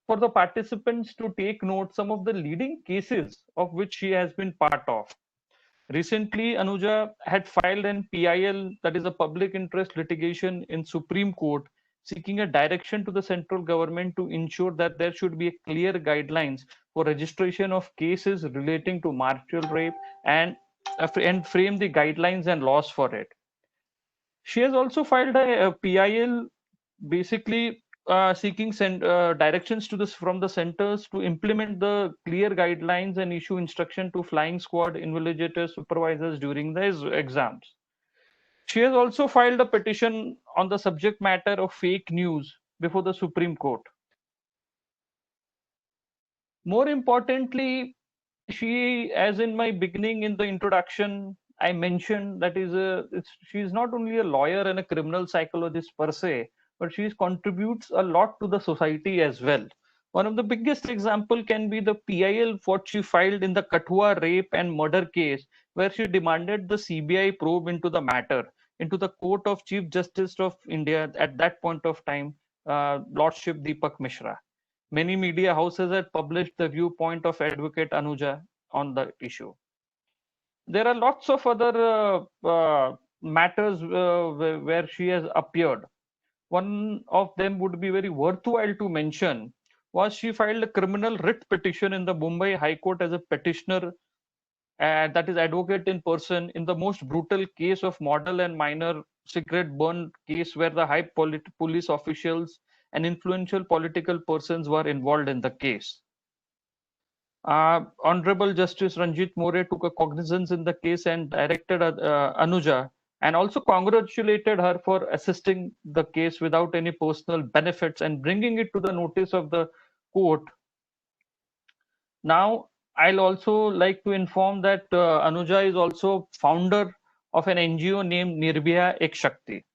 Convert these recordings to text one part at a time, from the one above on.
for the participants to take note some of the leading cases of which she has been part of. Recently, Anuja had filed an PIL, that is a public interest litigation in Supreme Court, seeking a direction to the central government to ensure that there should be clear guidelines for registration of cases relating to martial rape and frame the guidelines and laws for it. She has also filed a PIL basically seeking directions to this from the centers to implement the clear guidelines and issue instruction to flying squad invigilators supervisors during the exams. She has also filed a petition on the subject matter of fake news before the Supreme Court. More importantly, she, as in my beginning in the introduction, I mentioned that she is not only a lawyer and a criminal psychologist per se, but she contributes a lot to the society as well. One of the biggest example can be the PIL what she filed in the Kathua rape and murder case, where she demanded the CBI probe into the matter, into the court of Chief Justice of India at that point of time, Lordship Deepak Mishra. Many media houses had published the viewpoint of Advocate Anuja on the issue. There are lots of other matters where she has appeared. One of them would be very worthwhile to mention was she filed a criminal writ petition in the Mumbai High Court as a petitioner, that is advocate in person, in the most brutal case of model and minor cigarette burn case where the high police officials and influential political persons were involved in the case. Honorable Justice Ranjit More took a cognizance in the case and directed Anuja and also congratulated her for assisting the case without any personal benefits and bringing it to the notice of the court. Now, I'll also like to inform that Anuja is also founder of an NGO named Nirbhaya Ek Shakti.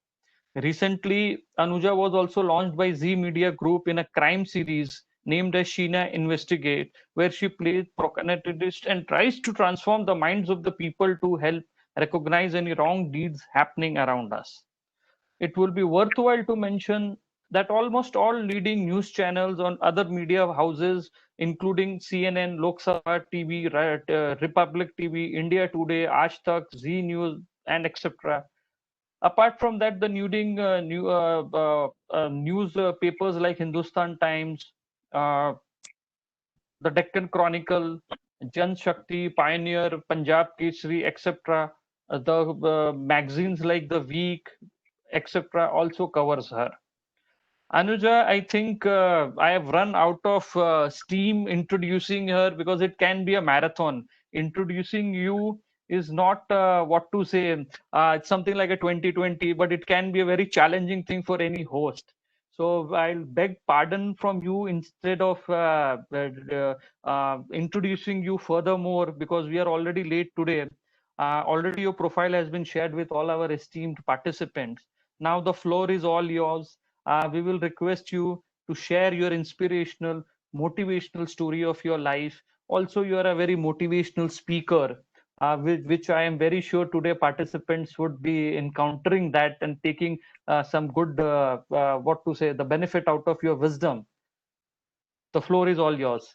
Recently, Anuja was also launched by Zee Media Group in a crime series named as Sheena Investigate, where she plays protagonist and tries to transform the minds of the people to help recognize any wrong deeds happening around us. It will be worthwhile to mention that almost all leading news channels on other media houses, including CNN, Lok Sabha TV, Republic TV, India Today, Aaj Tak, Zee News, and etc. Apart from that, the newspapers like Hindustan Times, uh, the Deccan Chronicle, Jan Shakti, Pioneer, Punjab Kesari, etc. The magazines like The Week, etc. also covers her. Anuja, I think I have run out of steam introducing her because it can be a marathon. Introducing you is not what to say. It's something like a 2020, but it can be a very challenging thing for any host. So I'll beg pardon from you instead of introducing you furthermore because we are already late today. Already your profile has been shared with all our esteemed participants. Now the floor is all yours. We will request you to share your inspirational, motivational story of your life. Also, you are a very motivational speaker, which I am very sure today participants would be encountering that and taking some good, what to say, the benefit out of your wisdom. The floor is all yours.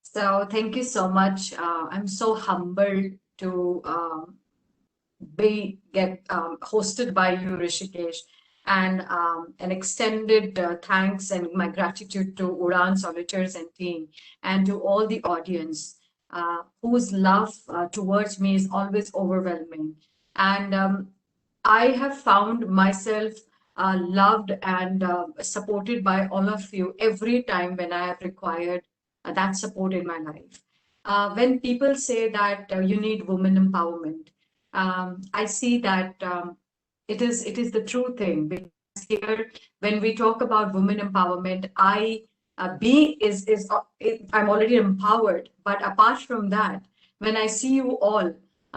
So thank you so much. I'm so humbled to get hosted by you, Rishikesh, and an extended thanks and my gratitude to Udan Solitaires and team, and to all the audience whose love towards me is always overwhelming. And I have found myself loved and supported by all of you every time when I have required that support in my life. When people say that you need women empowerment, I see that it is the true thing. Because here, when we talk about women empowerment, I be is I'm already empowered. But apart from that, when I see you all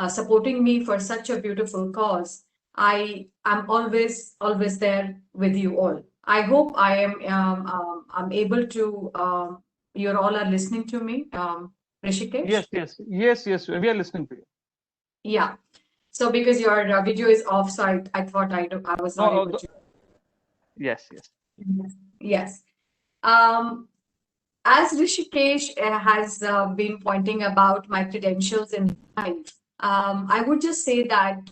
supporting me for such a beautiful cause, I am always there with you all. I hope I'm able to. You all are listening to me, Rishikesh. Yes. We are listening to you. Yeah. So because your video is off, so I thought I was not No, able to. yes. Yes. As Rishikesh has been pointing about my credentials in life, I would just say that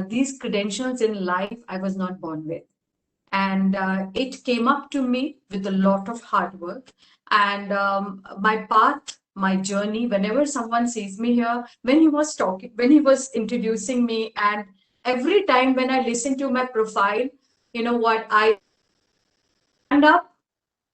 these credentials in life I was not born with. And it came up to me with a lot of hard work. And my path, my journey, whenever someone sees me here, when he was talking, when he was introducing me, and every time when I listen to my profile, you know what, I stand up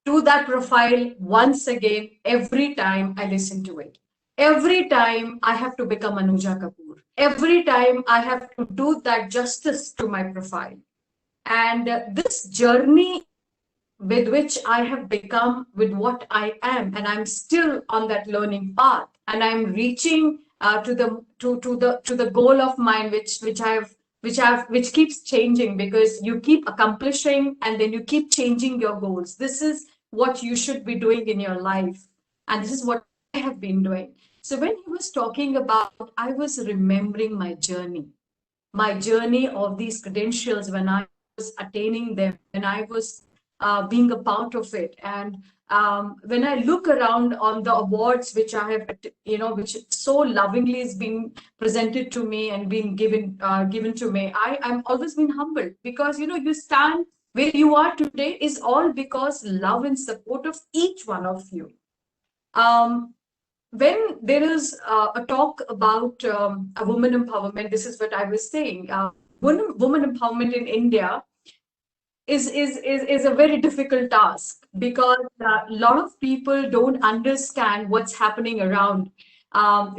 to that profile once again every time I listen to it. Every time I have to become Anuja Kapoor. Every time I have to do that justice to my profile. And this journey with which I have become with what I am, and I'm still on that learning path, and I'm reaching to the goal of mine, which keeps changing, because you keep accomplishing and then you keep changing your goals. This is what you should be doing in your life, and this is what I have been doing. So when he was talking about, I was remembering my journey of these credentials when I was attaining them, when I was being a part of it. And when I look around on the awards which I have, which so lovingly is being presented to me and being given to me, I'm always been humbled, because you stand where you are today is all because love and support of each one of you. Um, when there is a talk about a woman empowerment, this is what I was saying. Woman empowerment in India is a very difficult task, because a lot of people don't understand what's happening around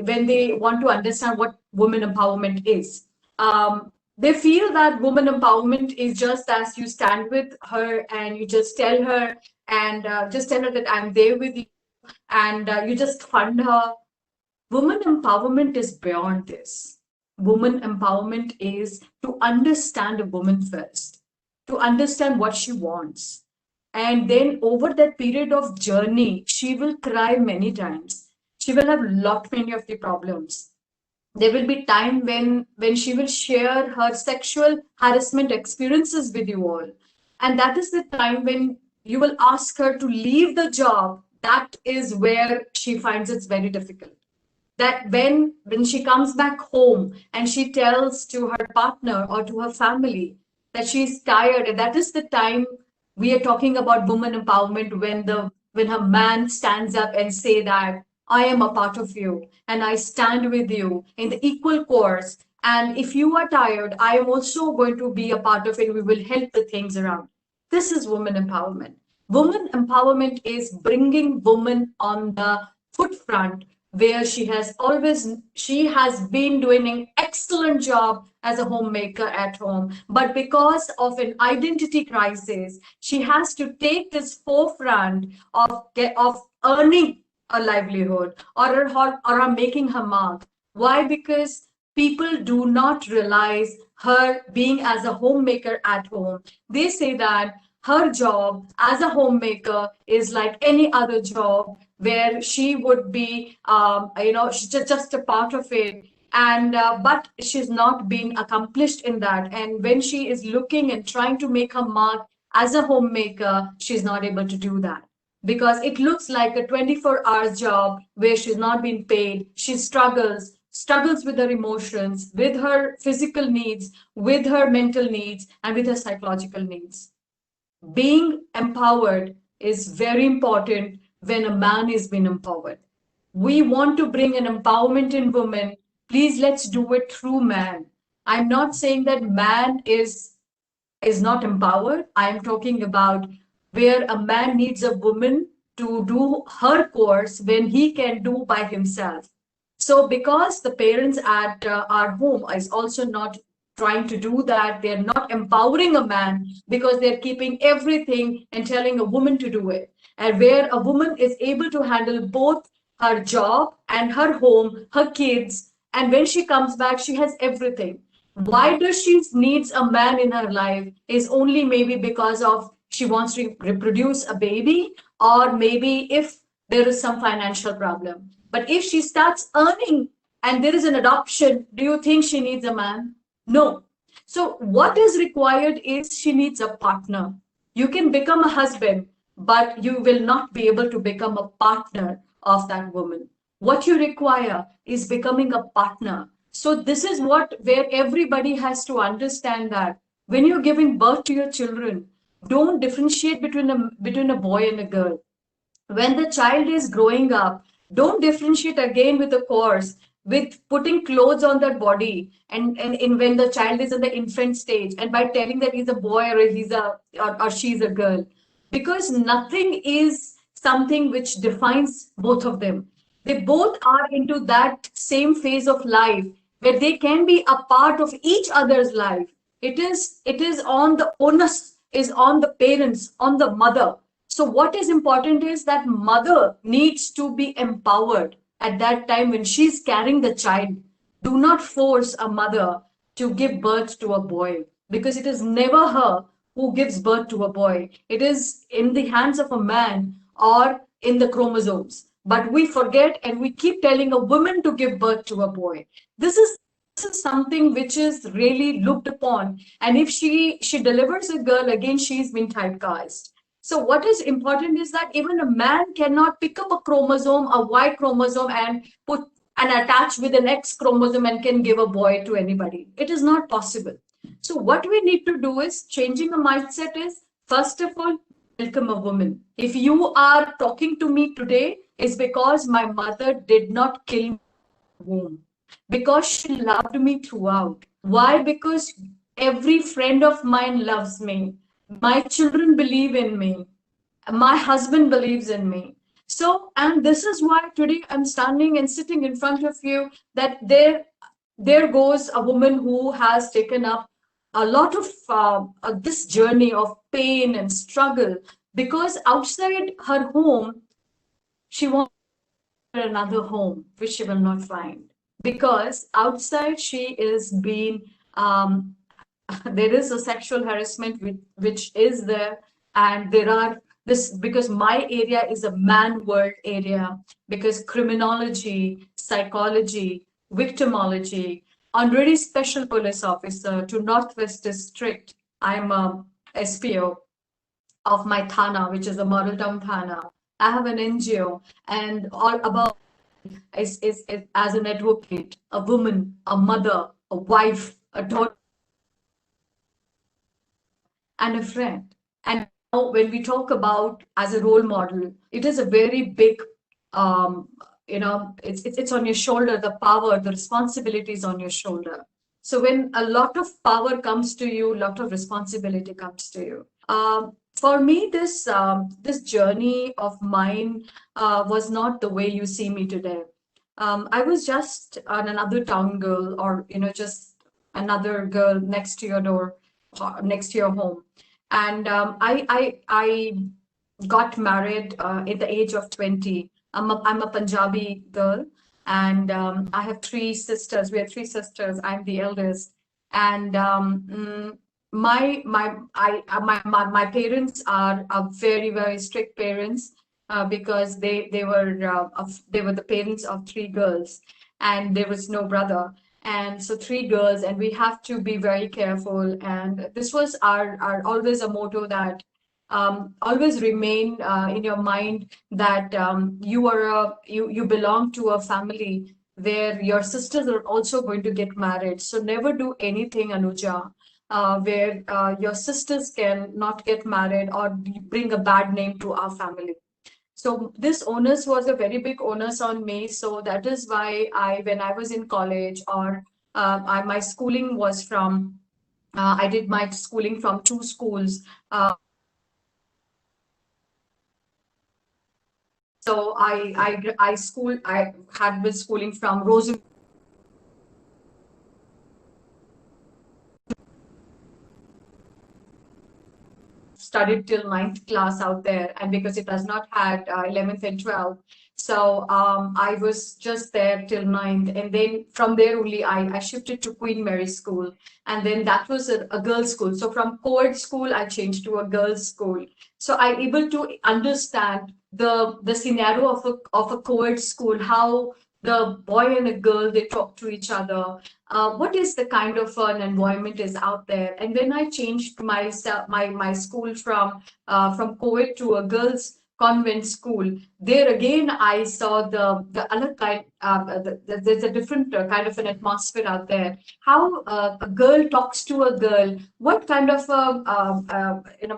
when they want to understand what women empowerment is. They feel that woman empowerment is just as you stand with her and you just tell her, and just tell her that I'm there with you, and you just fund her. Woman empowerment is beyond this. Woman empowerment is to understand a woman first, to understand what she wants. And then over that period of journey, she will cry many times. She will have lot many of the problems. There will be time when she will share her sexual harassment experiences with you all. And that is the time when you will ask her to leave the job. That is where she finds it's very difficult, that when she comes back home and she tells to her partner or to her family that she's tired, and that is the time we are talking about woman empowerment, when her man stands up and say that I am a part of you and I stand with you in the equal course, and if you are tired, I am also going to be a part of it. We will help the things around. This is woman empowerment. Woman empowerment is bringing women on the forefront, where she has been doing an excellent job as a homemaker at home, but because of an identity crisis, she has to take this forefront of earning a livelihood, or making her mark. Why? Because people do not realize her being as a homemaker at home. They say that her job as a homemaker is like any other job, where she would be, she's just a part of it. And but she's not been accomplished in that. And when she is looking and trying to make her mark as a homemaker, she's not able to do that, because it looks like a 24 hours job where she's not being paid. She struggles with her emotions, with her physical needs, with her mental needs, and with her psychological needs. Being empowered is very important when a man is being empowered. We want to bring an empowerment in women. Please, let's do it through man. I'm not saying that man is not empowered. I'm talking about where a man needs a woman to do her course when he can do by himself. So because the parents at our home is also not trying to do that, they're not empowering a man, because they're keeping everything and telling a woman to do it. And where a woman is able to handle both her job and her home, her kids, and when she comes back, she has everything. Why does she needs a man in her life is only maybe because of she wants to reproduce a baby, or maybe if there is some financial problem. But if she starts earning and there is an adoption, do you think she needs a man? No. So what is required is she needs a partner. You can become a husband, but you will not be able to become a partner of that woman. What you require is becoming a partner. So this is what where everybody has to understand that when you're giving birth to your children, don't differentiate between a boy and a girl. When the child is growing up, don't differentiate again with a course, with putting clothes on their body, and when the child is in the infant stage, and by telling that he's a boy or or she's a girl, because nothing is something which defines both of them. They both are into that same phase of life where they can be a part of each other's life. It is on the onus is on the parents, on the mother. So what is important is that mother needs to be empowered at that time when she's carrying the child. Do not force a mother to give birth to a boy, because it is never her who gives birth to a boy. It is in the hands of a man or in the chromosomes. But we forget and we keep telling a woman to give birth to a boy. This is something which is really looked upon. And if she delivers a girl, again, she's been typecast. So what is important is that even a man cannot pick up a chromosome, a Y chromosome, and put and attach with an X chromosome and can give a boy to anybody. It is not possible. So what we need to do is changing a mindset is, first of all, welcome a woman. If you are talking to me today, is because my mother did not kill me in the womb, because she loved me throughout. Why? Because every friend of mine loves me. My children believe in me. My husband believes in me. So, and this is why today I'm standing and sitting in front of you, that there goes a woman who has taken up a lot of this journey of pain and struggle, because outside her home, she wants another home, which she will not find. Because outside she is being, there is a sexual harassment which is there, and there are this, because my area is a man world area, because criminology, psychology, victimology, honorary special police officer to Northwest District. I'm a SPO of my Thana, which is a model town Thana. I have an NGO, and all about is as an advocate, a woman, a mother, a wife, a daughter, and a friend. And now, when we talk about as a role model, it is a very big, it's on your shoulder. The power, the responsibility is on your shoulder. So when a lot of power comes to you, a lot of responsibility comes to you. For me, this journey of mine was not the way you see me today. I was just another town girl, or just another girl next to your door, next to your home, and I got married at the age of 20. I'm a Punjabi girl, and I have three sisters. We have three sisters. I'm the eldest, and my parents are very strict parents, because they were the parents of three girls, and there was no brother, and so three girls, and we have to be very careful. And this was our always a motto, that always remain in your mind that you belong to a family where your sisters are also going to get married. So never do anything, Anuja, where your sisters can not get married or bring a bad name to our family. So this onus was a very big onus on me. So that is why when I was in college, or my schooling was from, I did my schooling from two schools. So I had been schooling from Rosen. Studied till 9th class out there, and because it does not had 11th and 12th, so I was just there till 9th, and then from there only I shifted to Queen Mary School, and then that was a girls' school. So from co-ed school I changed to a girls' school. So I able to understand the scenario of a co-ed school, how the boy and a girl, they talk to each other. What is the kind of an environment is out there? And when I changed my school from co-ed to a girls' convent school, there again I saw the other kind. There's a different kind of an atmosphere out there. How a girl talks to a girl, what kind of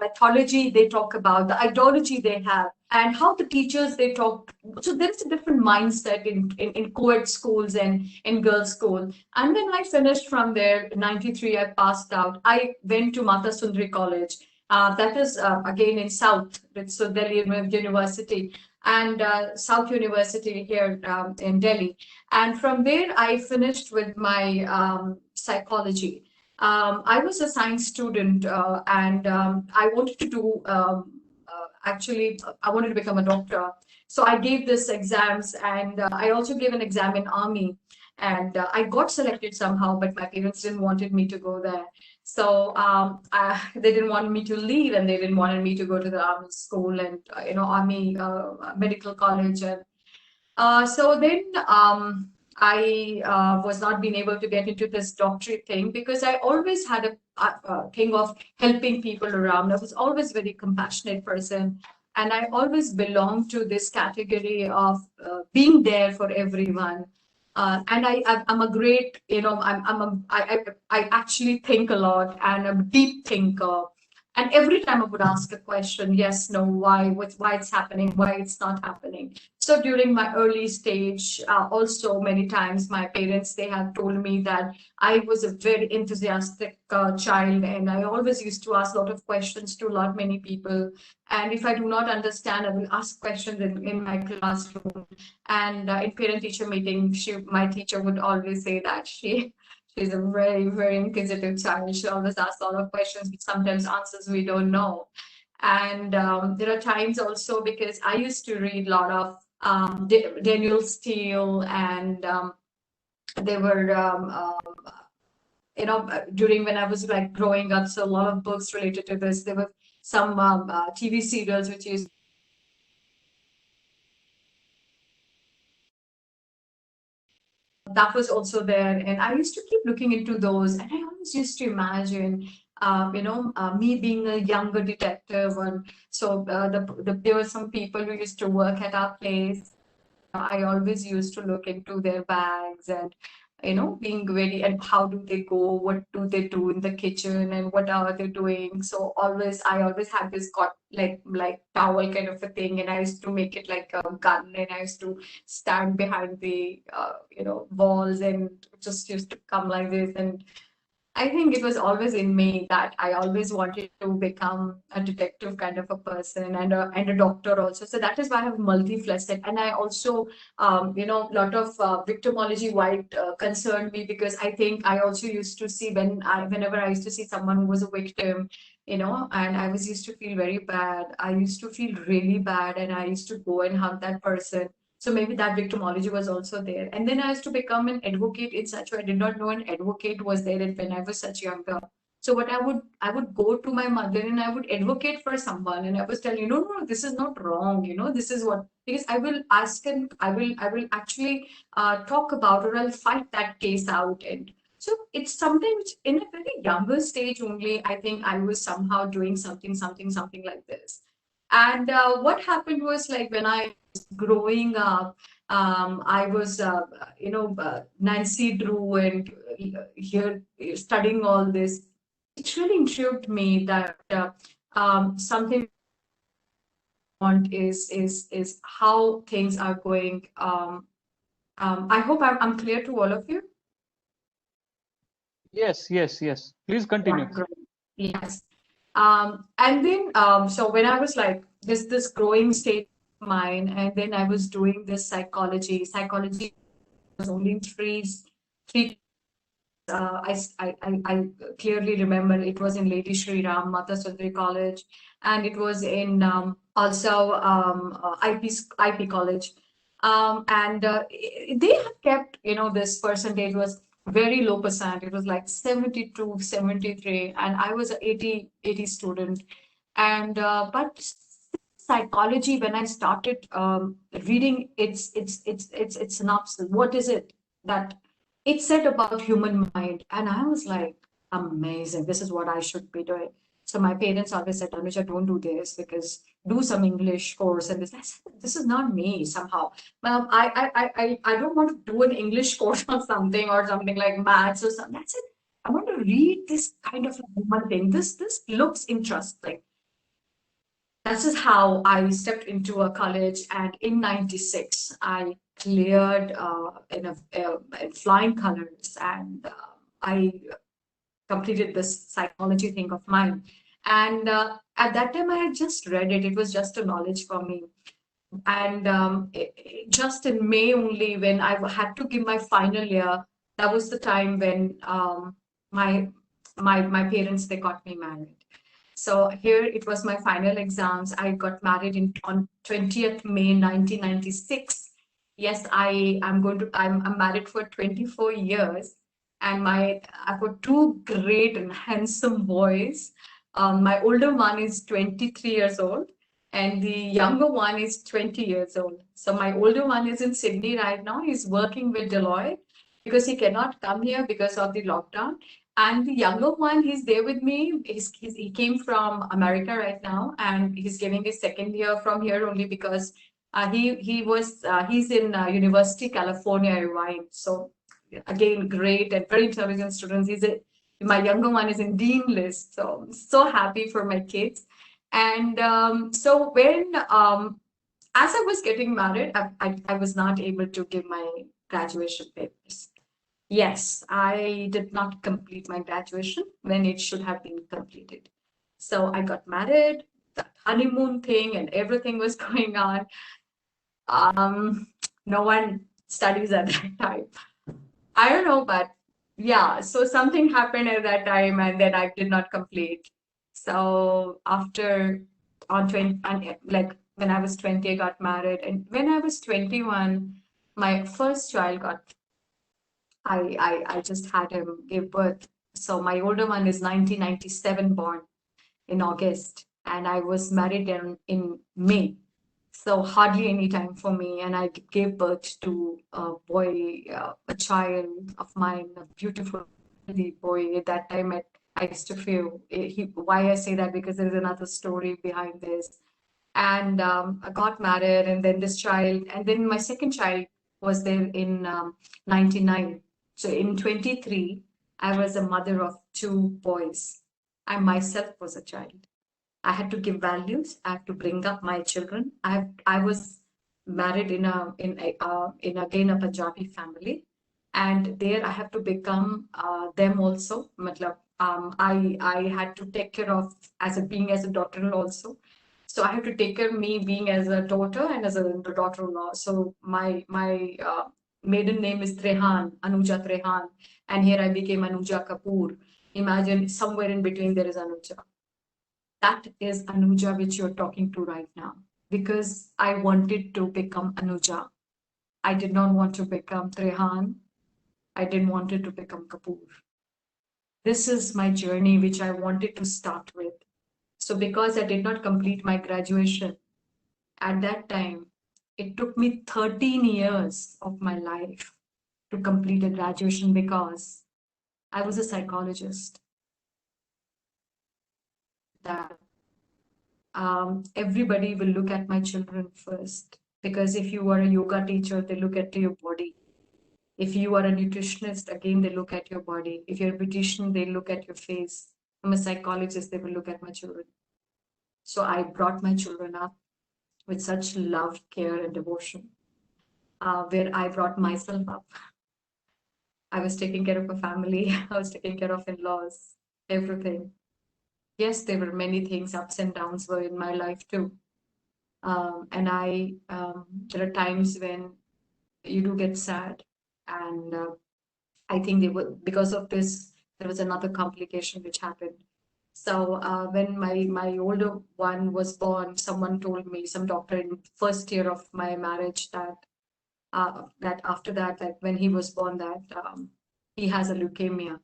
mythology they talk about, the ideology they have, and how the teachers they talk. So there is a different mindset in co-ed schools and in girls' school. And then I finished from there. In '93, I passed out. I went to Mata Sundari College. That is again in South, so Delhi University, and South University here in Delhi. And from there, I finished with my psychology. I was a science student, and I wanted to do actually, I wanted to become a doctor. So I gave this exams, and I also gave an exam in army, and I got selected somehow, but my parents didn't wanted me to go there. So they didn't want me to leave, and they didn't want me to go to the army school and army medical college. And so then I was not being able to get into this doctorate thing because I always had a thing of helping people around. I was always very compassionate person, and I always belonged to this category of being there for everyone. And I'm a great, I actually think a lot, and I'm a deep thinker. And every time I would ask a question, yes, no, why, why it's happening, why it's not happening. So during my early stage, also many times my parents, they had told me that I was a very enthusiastic child, and I always used to ask a lot of questions to a lot many people. And if I do not understand, I will ask questions in my classroom. And in parent-teacher meeting, my teacher would always say that she's a very, very inquisitive child. She always asks a lot of questions, but sometimes answers we don't know. And there are times also because I used to read a lot of Daniel Steele, and they were, during when I was like growing up, so a lot of books related to this. There were some TV serials which is that was also there, and I used to keep looking into those, and I always used to imagine me being a younger detective. And so there were some people who used to work at our place. I always used to look into their bags, and being very, and how do they go, what do they do in the kitchen, and what are they doing. So I always had this got like towel kind of a thing, and I used to make it like a gun, and I used to stand behind the walls and just used to come like this. And I think it was always in me that I always wanted to become a detective kind of a person, and a doctor also. So that is why I have multifaceted. And I also, a lot of victimology white concerned me, because I think I also used to see whenever I used to see someone who was a victim, and I was used to feel very bad. I used to feel really bad, and I used to go and hug that person. So maybe that victimology was also there. And then I used to become an advocate in such way. I did not know an advocate was there when I was such younger. So what I would go to my mother, and I would advocate for someone, and I was telling, no, this is not wrong, this is what, because I will ask, and I will actually talk about, or I'll fight that case out. And so it's something which in a very younger stage only, I think I was somehow doing something like this. And what happened was, like, when I was growing up, I was, Nancy Drew, and here studying all this. It really intrigued me that something I want is how things are going. I hope I'm clear to all of you. Yes, yes, yes. Please continue. Yeah, great. Yes. And then, so when I was like this growing state of mind, and then I was doing this psychology. Psychology was only in three. I clearly remember it was in Lady Shri Ram Mata Sundari College, and it was in also IP College. And they have kept, this percentage was very low percent. It was like 72, 73, and I was an 80 student. And but psychology, when I started reading its synopsis, what is it that it said about human mind? And I was like, amazing. This is what I should be doing. So my parents always said, Anuja, don't do this, because do some English course. And this, I said, this is not me somehow. I don't want to do an English course or something like maths or something. That's it. I want to read this kind of human thing. This looks interesting. This is how I stepped into a college, and in '96 I cleared in flying colors, and I completed this psychology thing of mine. And at that time, I had just read it. It was just a knowledge for me. And just in May only, when I had to give my final year, that was the time when my my parents, they got me married. So here it was my final exams. I got married on 20th May 1996. Yes, I'm married for 24 years, and I've got two great and handsome boys. My older one is 23 years old, and the younger one is 20 years old. So my older one is in Sydney right now. He's working with Deloitte because he cannot come here because of the lockdown. And the younger one, he's there with me. He came from America right now, and he's giving his second year from here only because he's in University California, Irvine. So again, great and very intelligent students. My younger one is in Dean list. So I'm so happy for my kids. And so as I was getting married, I was not able to give my graduation papers. Yes, I did not complete my graduation when it should have been completed. So I got married, the honeymoon thing and everything was going on. No one studies at that time. I don't know, but yeah, so something happened at that time and then I did not complete. So after on 20, like when I was 20, I got married. And when I was 21, my first child I just had him give birth. So my older one is 1997 born in August, and I was married in May. So hardly any time for me, and I gave birth to a boy, a child of mine, a beautiful boy. At that time, I used to feel why I say that, because there is another story behind this. And I got married, and then this child, and then my second child was there in 99. So in 23, I was a mother of two boys. I myself was a child. I had to give values. I had to bring up my children. I was married in again a Punjabi family, and there I have to become them also. Matlab, I had to take care of being as a daughter-in-law also. So I have to take care of me being as a daughter and as a daughter-in-law. So my maiden name is Trehan, Anuja Trehan, and here I became Anuja Kapoor. Imagine somewhere in between there is Anuja. That is Anuja which you're talking to right now, because I wanted to become Anuja. I did not want to become Trehan. I didn't want to become Kapoor. This is my journey which I wanted to start with. So because I did not complete my graduation at that time, it took me 13 years of my life to complete a graduation because I was a psychologist. That everybody will look at my children first, because if you are a yoga teacher, they look at your body. If you are a nutritionist, again, they look at your body. If you're a beautician, they look at your face. I'm a psychologist, they will look at my children. So I brought my children up with such love, care, and devotion, where I brought myself up. I was taking care of a family, I was taking care of in-laws, everything. Yes, there were many things, ups and downs were in my life too. And there are times when you do get sad. And I think because of this, there was another complication which happened. So when my older one was born, someone told me, some doctor in first year of my marriage, that after that, like when he was born, that he has a leukemia,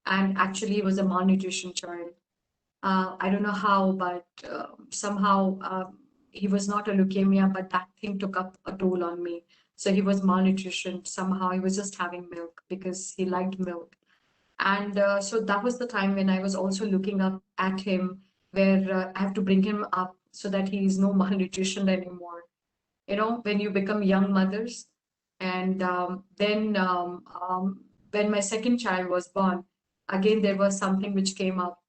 and actually he was a malnutrition child. I don't know how, but somehow he was not a leukemia, but that thing took up a toll on me. So he was malnutrition. Somehow he was just having milk because he liked milk. And so that was the time when I was also looking up at him, where I have to bring him up so that he is no malnutrition anymore. When you become young mothers. And then when my second child was born, again, there was something which came up.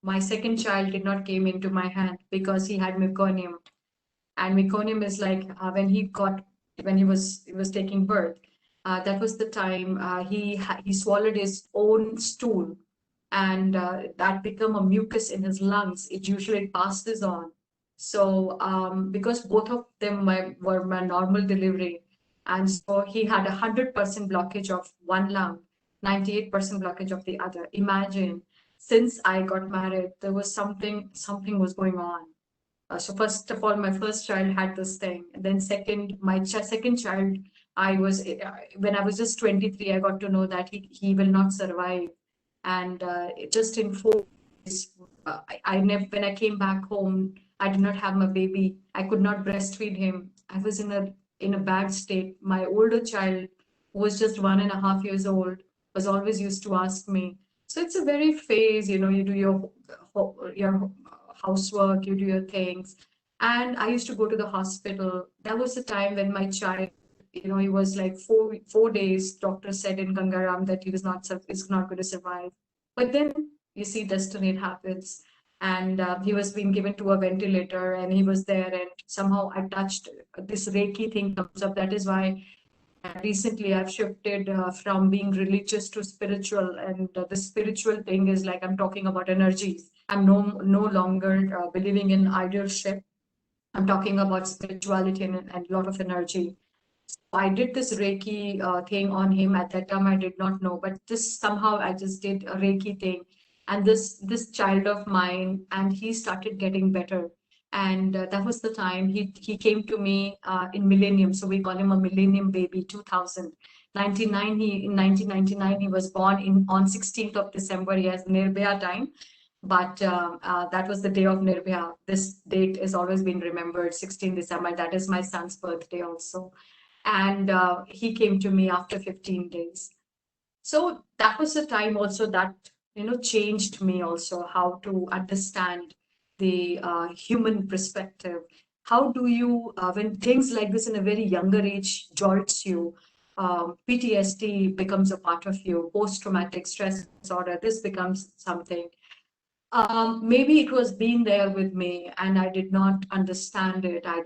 My second child did not came into my hand because he had meconium. And meconium is like when he was taking birth. That was the time he swallowed his own stool, and that become a mucus in his lungs. It usually passes on. So because both of them were my normal delivery, and so he had 100% blockage of one lung, 98% blockage of the other. Imagine, since I got married, there was something was going on. So first of all, my first child had this thing. And then second child, when I was just 23, I got to know that he will not survive. And just in 4 days, when I came back home, I did not have my baby. I could not breastfeed him. I was in a bad state. My older child, who was just 1.5 years old, was always used to ask me. So it's a very phase, you do your housework, you do your things. And I used to go to the hospital. That was the time when my child, he was like 4 days. Doctor said in Gangaram that is not going to survive. But then you see, destiny, it happens. And he was being given to a ventilator, and he was there. And somehow I touched this Reiki thing comes up. That is why recently I've shifted from being religious to spiritual, and the spiritual thing is like I'm talking about energies. I'm no longer believing in idealship. I'm talking about spirituality and a lot of energy. I did this Reiki thing on him. At that time, I did not know, but this somehow I just did a Reiki thing, and this child of mine, and he started getting better. And that was the time he came to me in Millennium. So we call him a Millennium baby. 2000. 99. In 1999 he was born on 16th of December. He has Nirbhaya time, but that was the day of Nirbhaya. This date is always been remembered. 16 December. That is my son's birthday also. And he came to me after 15 days. So that was the time also that changed me also, how to understand the human perspective. How do you when things like this in a very younger age jolts you, PTSD becomes a part of you, post-traumatic stress disorder, this becomes something. Maybe it was being there with me and I did not understand it. I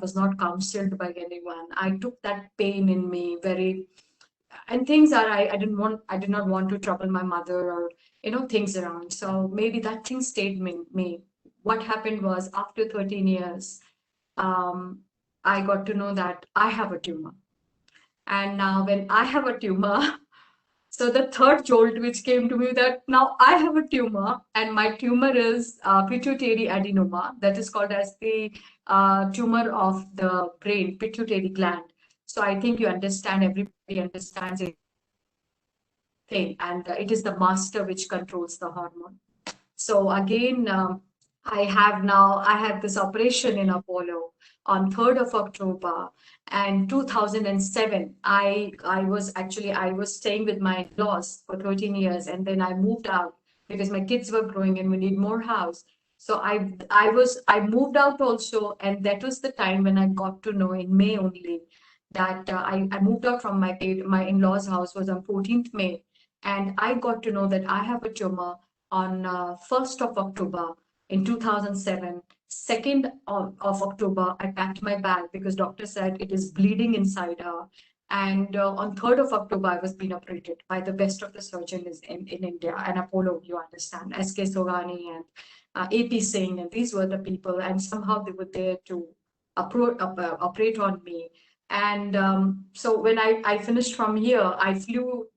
was not counseled by anyone. I took that pain in me very, and things are, I did not want to trouble my mother or, things around. So maybe that thing stayed in me. What happened was after 13 years, I got to know that I have a tumor. And now when I have a tumor, so the third jolt which came to me that now I have a tumor and my tumor is pituitary adenoma, that is called as the tumor of the brain, pituitary gland. So I think you understand, everybody understands it thing, and it is the master which controls the hormone. So again, I had this operation in Apollo on 3rd of October and 2007. I was staying with my in-laws for 13 years, and then I moved out because my kids were growing and we need more house. So I moved out also, and that was the time when I got to know in May only that I moved out from my in-laws house was on 14th May, and I got to know that I have a tumor on 1st of October in 2007. 2nd of October, I packed my bag because doctor said it is bleeding inside her. And on 3rd of October, I was being operated by the best of the surgeons in India, and Apollo, you understand, S.K. Sogani and A.P. Singh, and these were the people, and somehow they were there to operate on me. And so when I finished from here, I flew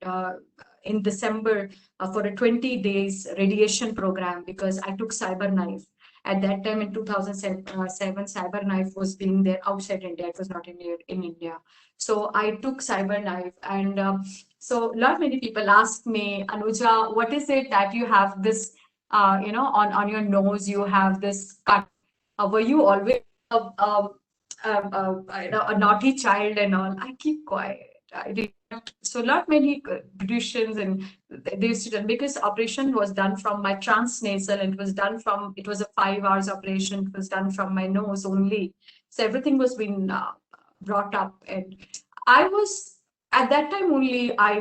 in December for a 20 days radiation program because I took CyberKnife. At that time in 2007, CyberKnife was being there outside India. It was not in India. So I took CyberKnife, and so not many people ask me, Anuja, what is it that you have this, on your nose, you have this cut. Were you always a naughty child and all, I keep quiet. I did not. So not many beauticians and they used to done because operation was done from my transnasal and it was done from, it was a 5 hours operation. It was done from my nose only. So everything was being brought up, and I was at that time only. I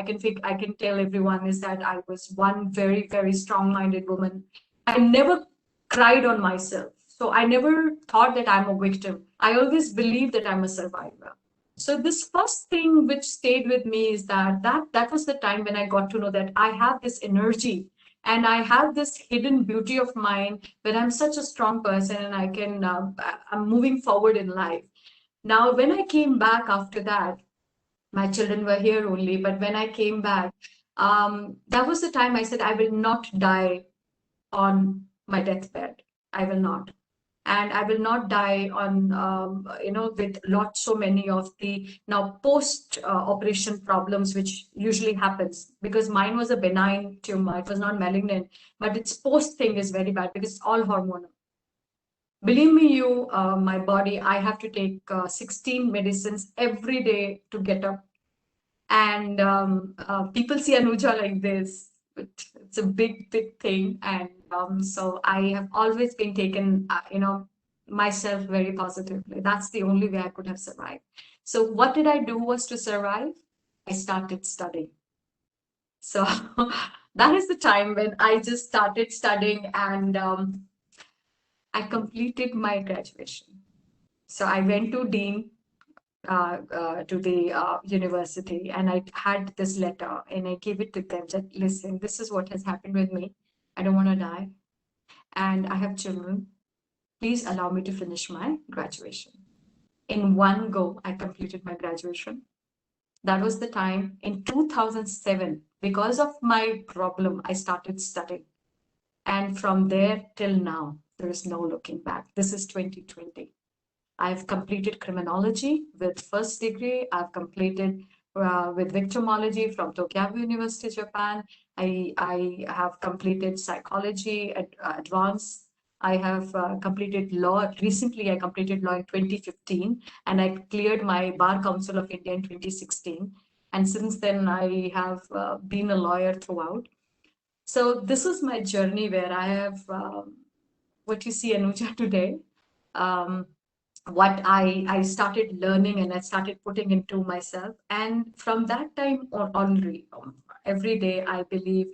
can tell everyone is that I was one very very strong-minded woman. I never cried on myself. So I never thought that I'm a victim. I always believed that I'm a survivor. So this first thing which stayed with me is that was the time when I got to know that I have this energy and I have this hidden beauty of mine, that I'm such a strong person and I'm moving forward in life. Now, when I came back after that, my children were here only, but when I came back, that was the time I said, I will not die on my deathbed. I will not. And I will not die on, with lots so many of the now post operation problems, which usually happens because mine was a benign tumor. It was not malignant, but its post thing is very bad because it's all hormonal. Believe me, my body, I have to take 16 medicines every day to get up. And people see Anuja like this, but it's a big, big thing. And so I have always been taken, myself very positively. That's the only way I could have survived. So what did I do was to survive? I started studying. So that is the time when I just started studying, and I completed my graduation. So I went to Dean to the university, and I had this letter and I gave it to them that, listen, this is what has happened with me. I don't want to die, and I have children. Please allow me to finish my graduation. In one go, I completed my graduation. That was the time in 2007. Because of my problem, I started studying. And from there till now, there is no looking back. This is 2020. I've completed criminology with first degree. I've completed with victimology from Tokyaba University, Japan. I have completed psychology at advanced. I have completed law. Recently, I completed law in 2015, and I cleared my Bar Council of India in 2016. And since then, I have been a lawyer throughout. So this is my journey where I have what you see Anuja today. Um, what I started learning and I started putting into myself. And from that time on, every day I believe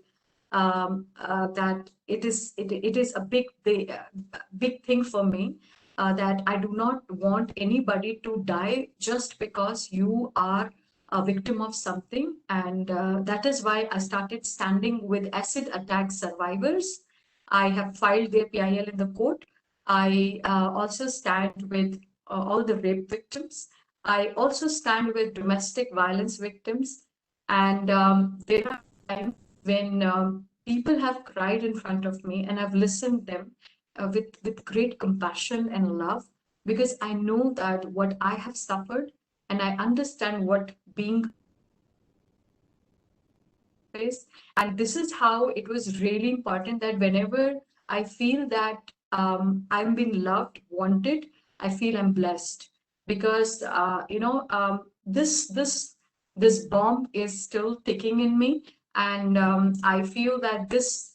that it is a big thing for me, that I do not want anybody to die just because you are a victim of something. And that is why I started standing with acid attack survivors. I have filed their PIL in the court. I also stand with all the rape victims. I also stand with domestic violence victims. And there are times when people have cried in front of me, and I've listened them with great compassion and love, because I know that what I have suffered, and I understand what being is. And this is how it was really important that whenever I feel that I'm being loved, wanted, I feel I'm blessed, because this bomb is still ticking in me, and I feel that this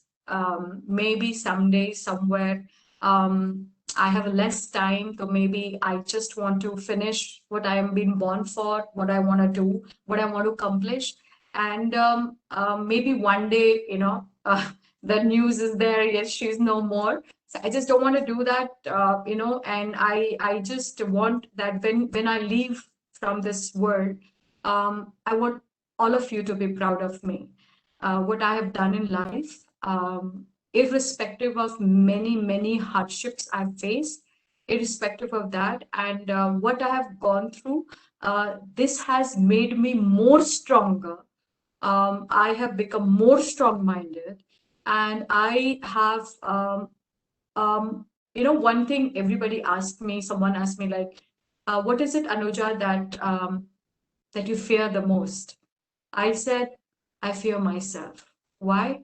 maybe someday somewhere I have less time, so maybe I just want to finish what I am being born for, what I want to do, what I want to accomplish. And maybe one day, the news is there, yes, she's no more. So I just don't want to do that, and I just want that when I leave from this world, I want all of you to be proud of me, what I have done in life, irrespective of many, many hardships I've faced, irrespective of that, and what I have gone through, this has made me more stronger. I have become more strong-minded, and I have, one thing someone asked me like, what is it, Anuja, that you fear the most? I said, I fear myself. Why?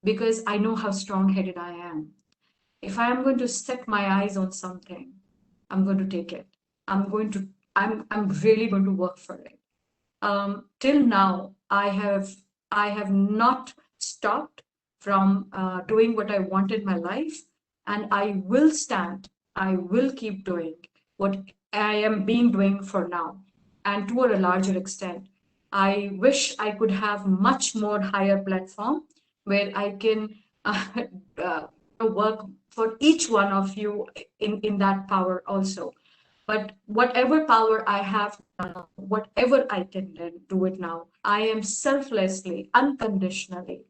Because I know how strong-headed I am. If I am going to set my eyes on something, I'm going to take it. I'm really going to work for it. Till now, I have not stopped from doing what I want in my life, and I will stand. I will keep doing what I am being doing for now, and to a larger extent. I wish I could have much more higher platform where I can uh, work for each one of you in that power also. But whatever power I have now, whatever I can do it now, I am selflessly, unconditionally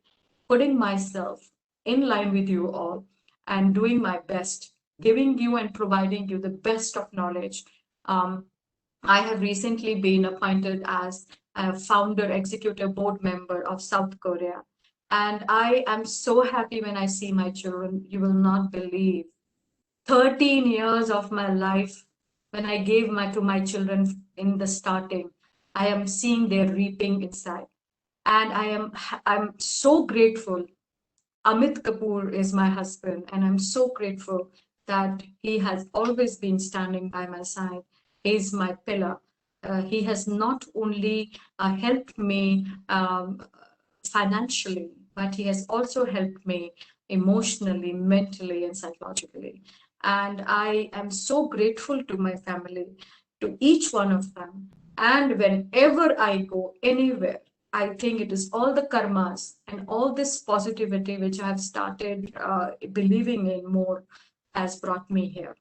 putting myself in line with you all and doing my best, giving you and providing you the best of knowledge. Um, I have recently been appointed as a founder, executive board member of South Korea. And I am so happy when I see my children. You will not believe 13 years of my life when I gave to my children in the starting. I am seeing their reaping inside. And I'm so grateful. Amit Kapoor is my husband, and I'm so grateful that he has always been standing by my side. He's my pillar. He has not only helped me financially, but he has also helped me emotionally, mentally, and psychologically. And I am so grateful to my family, to each one of them. And whenever I go anywhere, I think it is all the karmas and all this positivity which I have started believing in more has brought me here.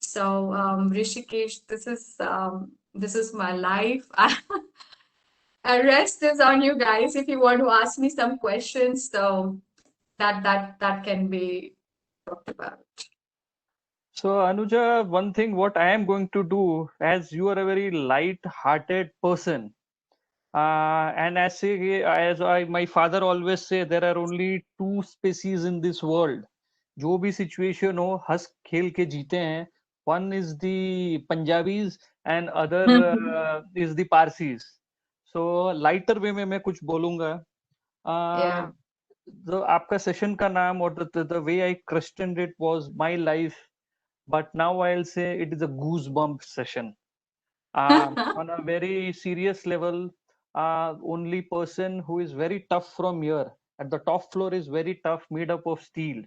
So Rishikesh, this is my life. Rest is on you guys if you want to ask me some questions. So that can be talked about. So, Anuja, one thing what I am going to do, as you are a very light-hearted person, my father always say, there are only two species in this world. जो भी situation हो, हंस खेल के जीते हैं. One is the Punjabis and other is the Parsis. So lighter way में मैं कुछ बोलूँगा. Yeah. जो आपका सेशन का नाम और the way I christened it was my life, but now I'll say it is a goosebump session. On a very serious level, only person who is very tough from here at the top floor is very tough, made up of steel.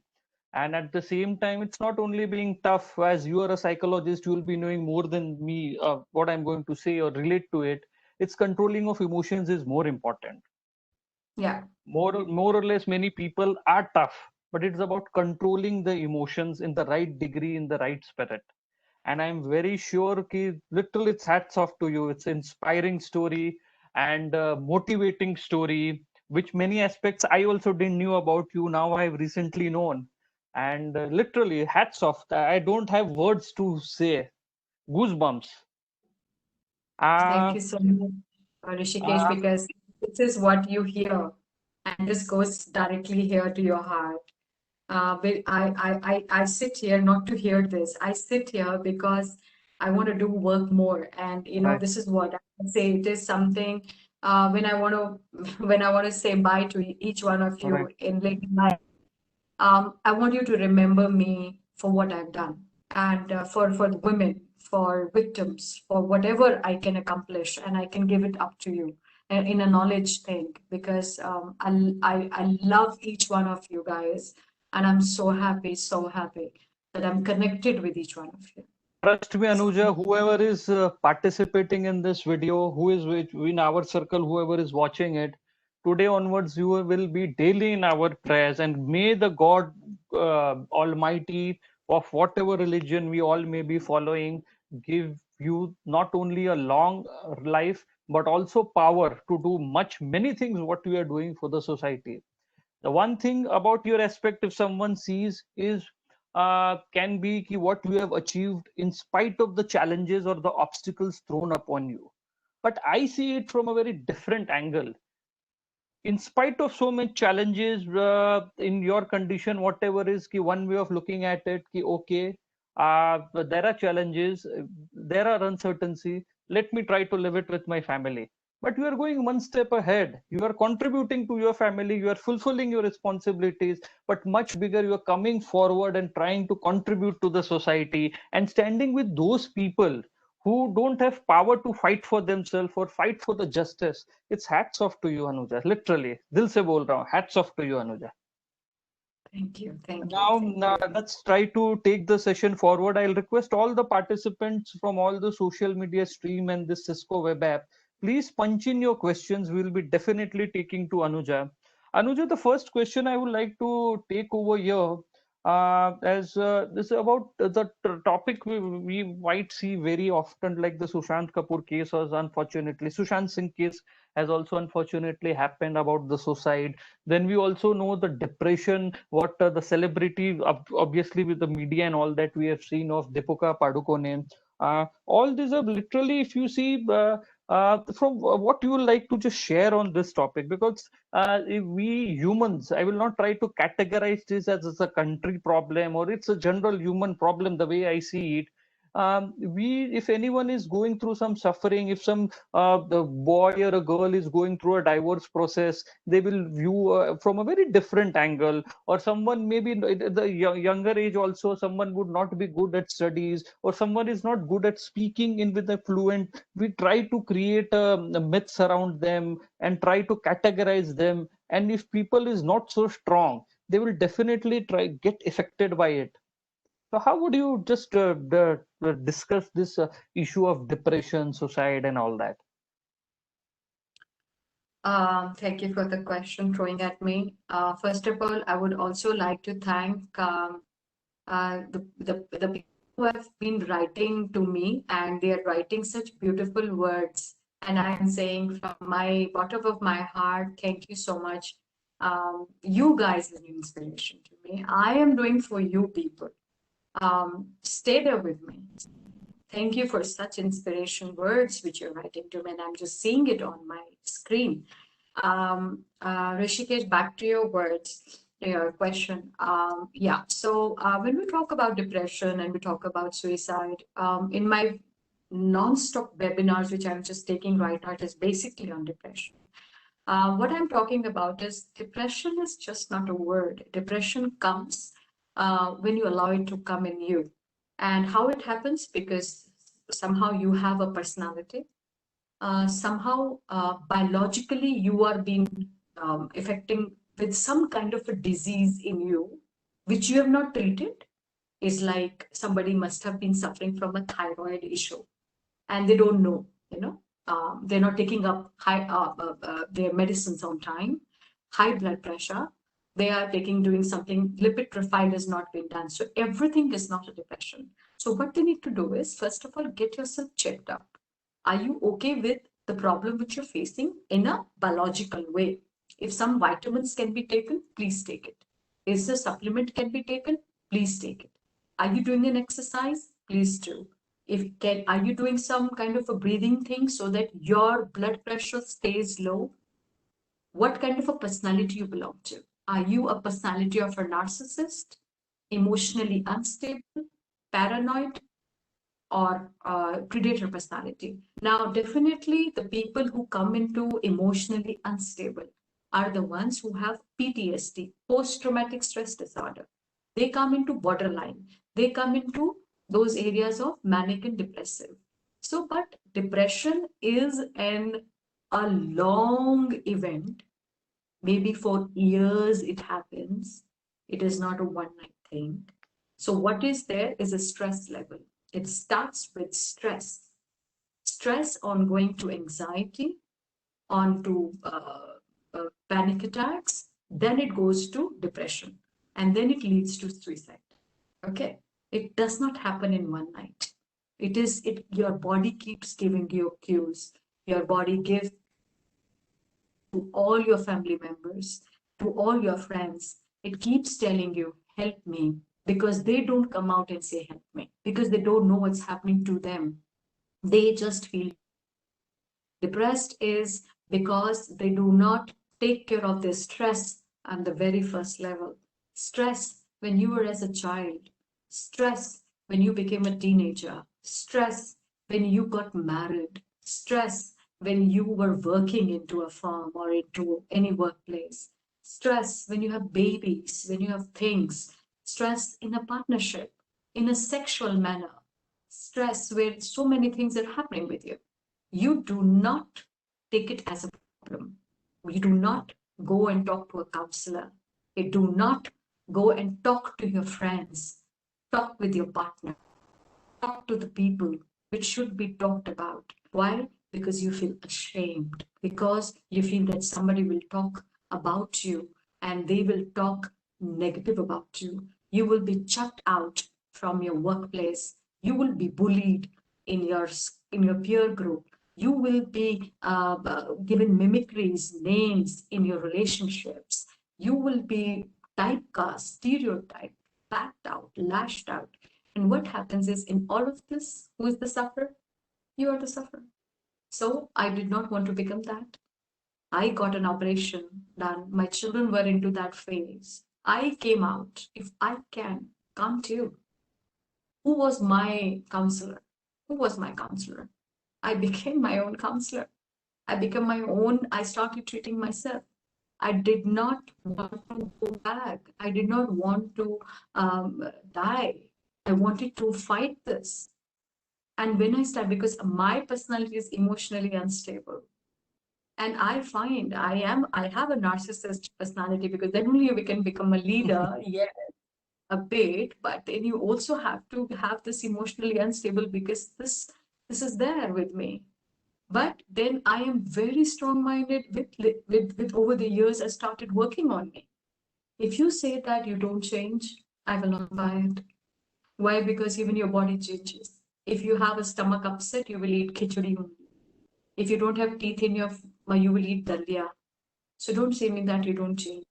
And at the same time, it's not only being tough, as you are a psychologist, you will be knowing more than me what I'm going to say or relate to it. It's controlling of emotions is more important. Yeah. More or less, many people are tough, but it's about controlling the emotions in the right degree, in the right spirit. And I'm very sure ki literally it's hats off to you. It's inspiring story and motivating story, which many aspects I also didn't knew about you. Now I've recently known, and literally hats off. I don't have words to say. Goosebumps. Thank Uh, you so much, Rishikesh, uh, because this is what you hear, and this goes directly here to your heart. But I sit here not to hear this. I sit here because I want to do work more. And right, this is what I say. It is something when I want to when I want to say bye to each one of right. you in later life. I want you to remember me for what I've done, and for women, for victims, for whatever I can accomplish, and I can give it up to you in a knowledge thing because I love each one of you guys, and I'm so happy that I'm connected with each one of you. Trust me, So Anuja, whoever is participating in this video, who is in our circle, whoever is watching it, today onwards, you will be daily in our prayers. And may the God Almighty of whatever religion we all may be following give you not only a long life, but also power to do many things what you are doing for the society. The one thing about your aspect, if someone sees, is can be ki what you have achieved in spite of the challenges or the obstacles thrown upon you. But I see it from a very different angle. In spite of so many challenges in your condition, whatever is ki one way of looking at it, ki okay, there are challenges, there are uncertainty. Let me try to live it with my family. but you are going one step ahead. You are contributing to your family, you are fulfilling your responsibilities, but much bigger, you are coming forward and trying to contribute to the society and standing with those people who don't have power to fight for themselves or fight for the justice. It's hats off to you, Anuja. Literally, dil se bol raha hu. Hats off to you, Anuja. Thank you. Thank you. Now, let's try to take the session forward. I'll request all the participants from all the social media stream and this Cisco web app, please punch in your questions. We'll be definitely taking to Anuja. Anuja, the first question I would like to take over here, as this is about the topic we might see very often, like the Sushant Kapoor case was unfortunately, Sushant Singh case has also unfortunately happened about the suicide. Then we also know the depression, what the celebrity, obviously with the media and all that we have seen of Deepika Padukone. All these are literally, if you see, from what you would like to just share on this topic, because if we humans, I will not try to categorize this as a country problem or it's a general human problem the way I see it. If anyone is going through some suffering, if some the boy or a girl is going through a divorce process, they will view from a very different angle. Or someone maybe at the younger age also, someone would not be good at studies, or someone is not good at speaking in with a fluent. We try to create myths around them and try to categorize them. And if people is not so strong, they will definitely try get affected by it. So how would you just discuss this issue of depression, suicide, and all that? Thank you for the question throwing at me. First of all, I would also like to thank the people who have been writing to me, and they are writing such beautiful words. And I am saying from my bottom of my heart, thank you so much. You guys are an inspiration to me. I am doing for you people. Stay there with me. Thank you for such inspiration words which you're writing to me, and I'm just seeing it on my screen. Rishikesh, back to your words, to your question. Yeah, so when we talk about depression and we talk about suicide, in my non-stop webinars, which I'm just taking right now, it is basically on depression. What I'm talking about is depression is just not a word. Depression comes when you allow it to come in you. And how it happens? Because somehow you have a personality. Somehow biologically you are being affecting with some kind of a disease in you, which you have not treated. Is like somebody must have been suffering from a thyroid issue and they don't know, they're not taking up their medicines on time, high blood pressure, they are doing something, lipid profile has not been done. So everything is not a depression. So what they need to do is, first of all, get yourself checked up. Are you okay with the problem which you're facing in a biological way? If some vitamins can be taken, please take it. Is the supplement can be taken? Please take it. Are you doing an exercise? Please do. Are you doing some kind of a breathing thing so that your blood pressure stays low? What kind of a personality you belong to? Are you a personality of a narcissist, emotionally unstable, paranoid, or predator personality? Now, definitely the people who come into emotionally unstable are the ones who have PTSD, post-traumatic stress disorder. They come into borderline. They come into those areas of manic and depressive. So, but depression is a long event. Maybe for years it happens. It is not a one-night thing. So what is there is a stress level. It starts with stress. Stress on going to anxiety, on to panic attacks, then it goes to depression, and then it leads to suicide. Okay, it does not happen in one night. Your body keeps giving you cues. Your body gives to all your family members, to all your friends. It keeps telling you, help me, because they don't come out and say, help me, because they don't know what's happening to them. They just feel depressed is because they do not take care of their stress on the very first level. Stress when you were as a child, stress when you became a teenager, stress when you got married, stress when you were working into a firm or into any workplace, stress when you have babies, when you have things, stress in a partnership, in a sexual manner, stress where so many things are happening with you. You do not take it as a problem. You do not go and talk to a counselor. You do not go and talk to your friends, talk with your partner, talk to the people which should be talked about. Why? Because you feel ashamed, because you feel that somebody will talk about you and they will talk negative about you. You will be chucked out from your workplace. You will be bullied in your peer group. You will be given mimicries, names in your relationships. You will be typecast, stereotyped, backed out, lashed out. And what happens is, in all of this, who is the sufferer? You are the sufferer. So I did not want to become that. I got an operation done. My children were into that phase. I came out. If I can, can't you? Who was my counselor? Who was my counselor? I became my own counselor. I became my own, I started treating myself. I did not want to go back. I did not want to die. I wanted to fight this. And when I start, because my personality is emotionally unstable, and I find I have a narcissist personality, because then only we can become a leader, yeah, a bit, but then you also have to have this emotionally unstable, because this is there with me. But then I am very strong-minded with over the years, I started working on me. If you say that you don't change, I will not buy it. Why? Because even your body changes. If you have a stomach upset, you will eat khichdi only. If you don't have teeth in your, you will eat dalia. So don't say me that you don't change.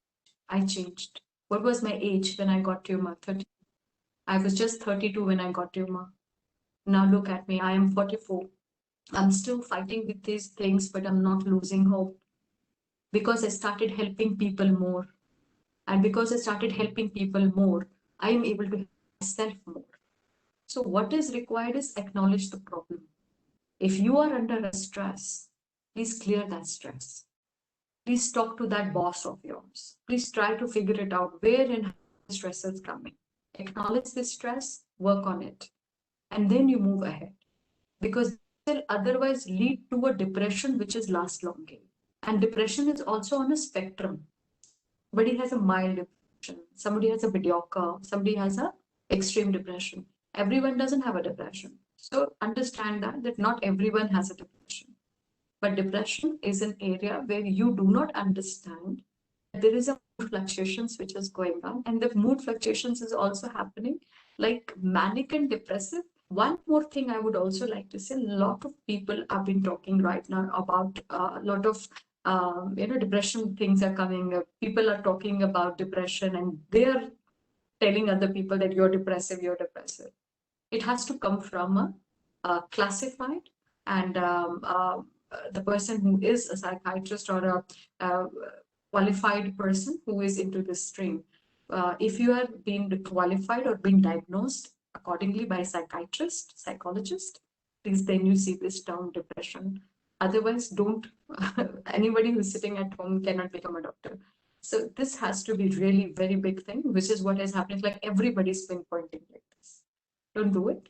I changed. What was my age when I got tumor? 30. I was just 32 when I got tumor. Now look at me. I am 44. I'm still fighting with these things, but I'm not losing hope, because I started helping people more. And because I started helping people more, I am able to help myself more. So what is required is acknowledge the problem. If you are under a stress, please clear that stress. Please talk to that boss of yours. Please try to figure it out where and how the stress is coming. Acknowledge the stress, work on it, and then you move ahead. Because it will otherwise lead to a depression which is last longing. And depression is also on a spectrum. Somebody has a mild depression, somebody has a mediocre, somebody has a extreme depression. Everyone doesn't have a depression. So understand that not everyone has a depression. But depression is an area where you do not understand that there is a mood fluctuations which is going on, and the mood fluctuations is also happening like manic and depressive. One more thing I would also like to say: a lot of people have been talking right now about a lot of depression things are coming up. People are talking about depression, and they are telling other people that you're depressive, you're depressive. It has to come from a classified and the person who is a psychiatrist or a qualified person who is into this stream. If you are being qualified or being diagnosed accordingly by a psychiatrist, psychologist, please then you see this term depression. Otherwise, don't. Anybody who's sitting at home cannot become a doctor. So this has to be really very big thing, which is what is happening. Like everybody's pinpointing like this. Don't do it,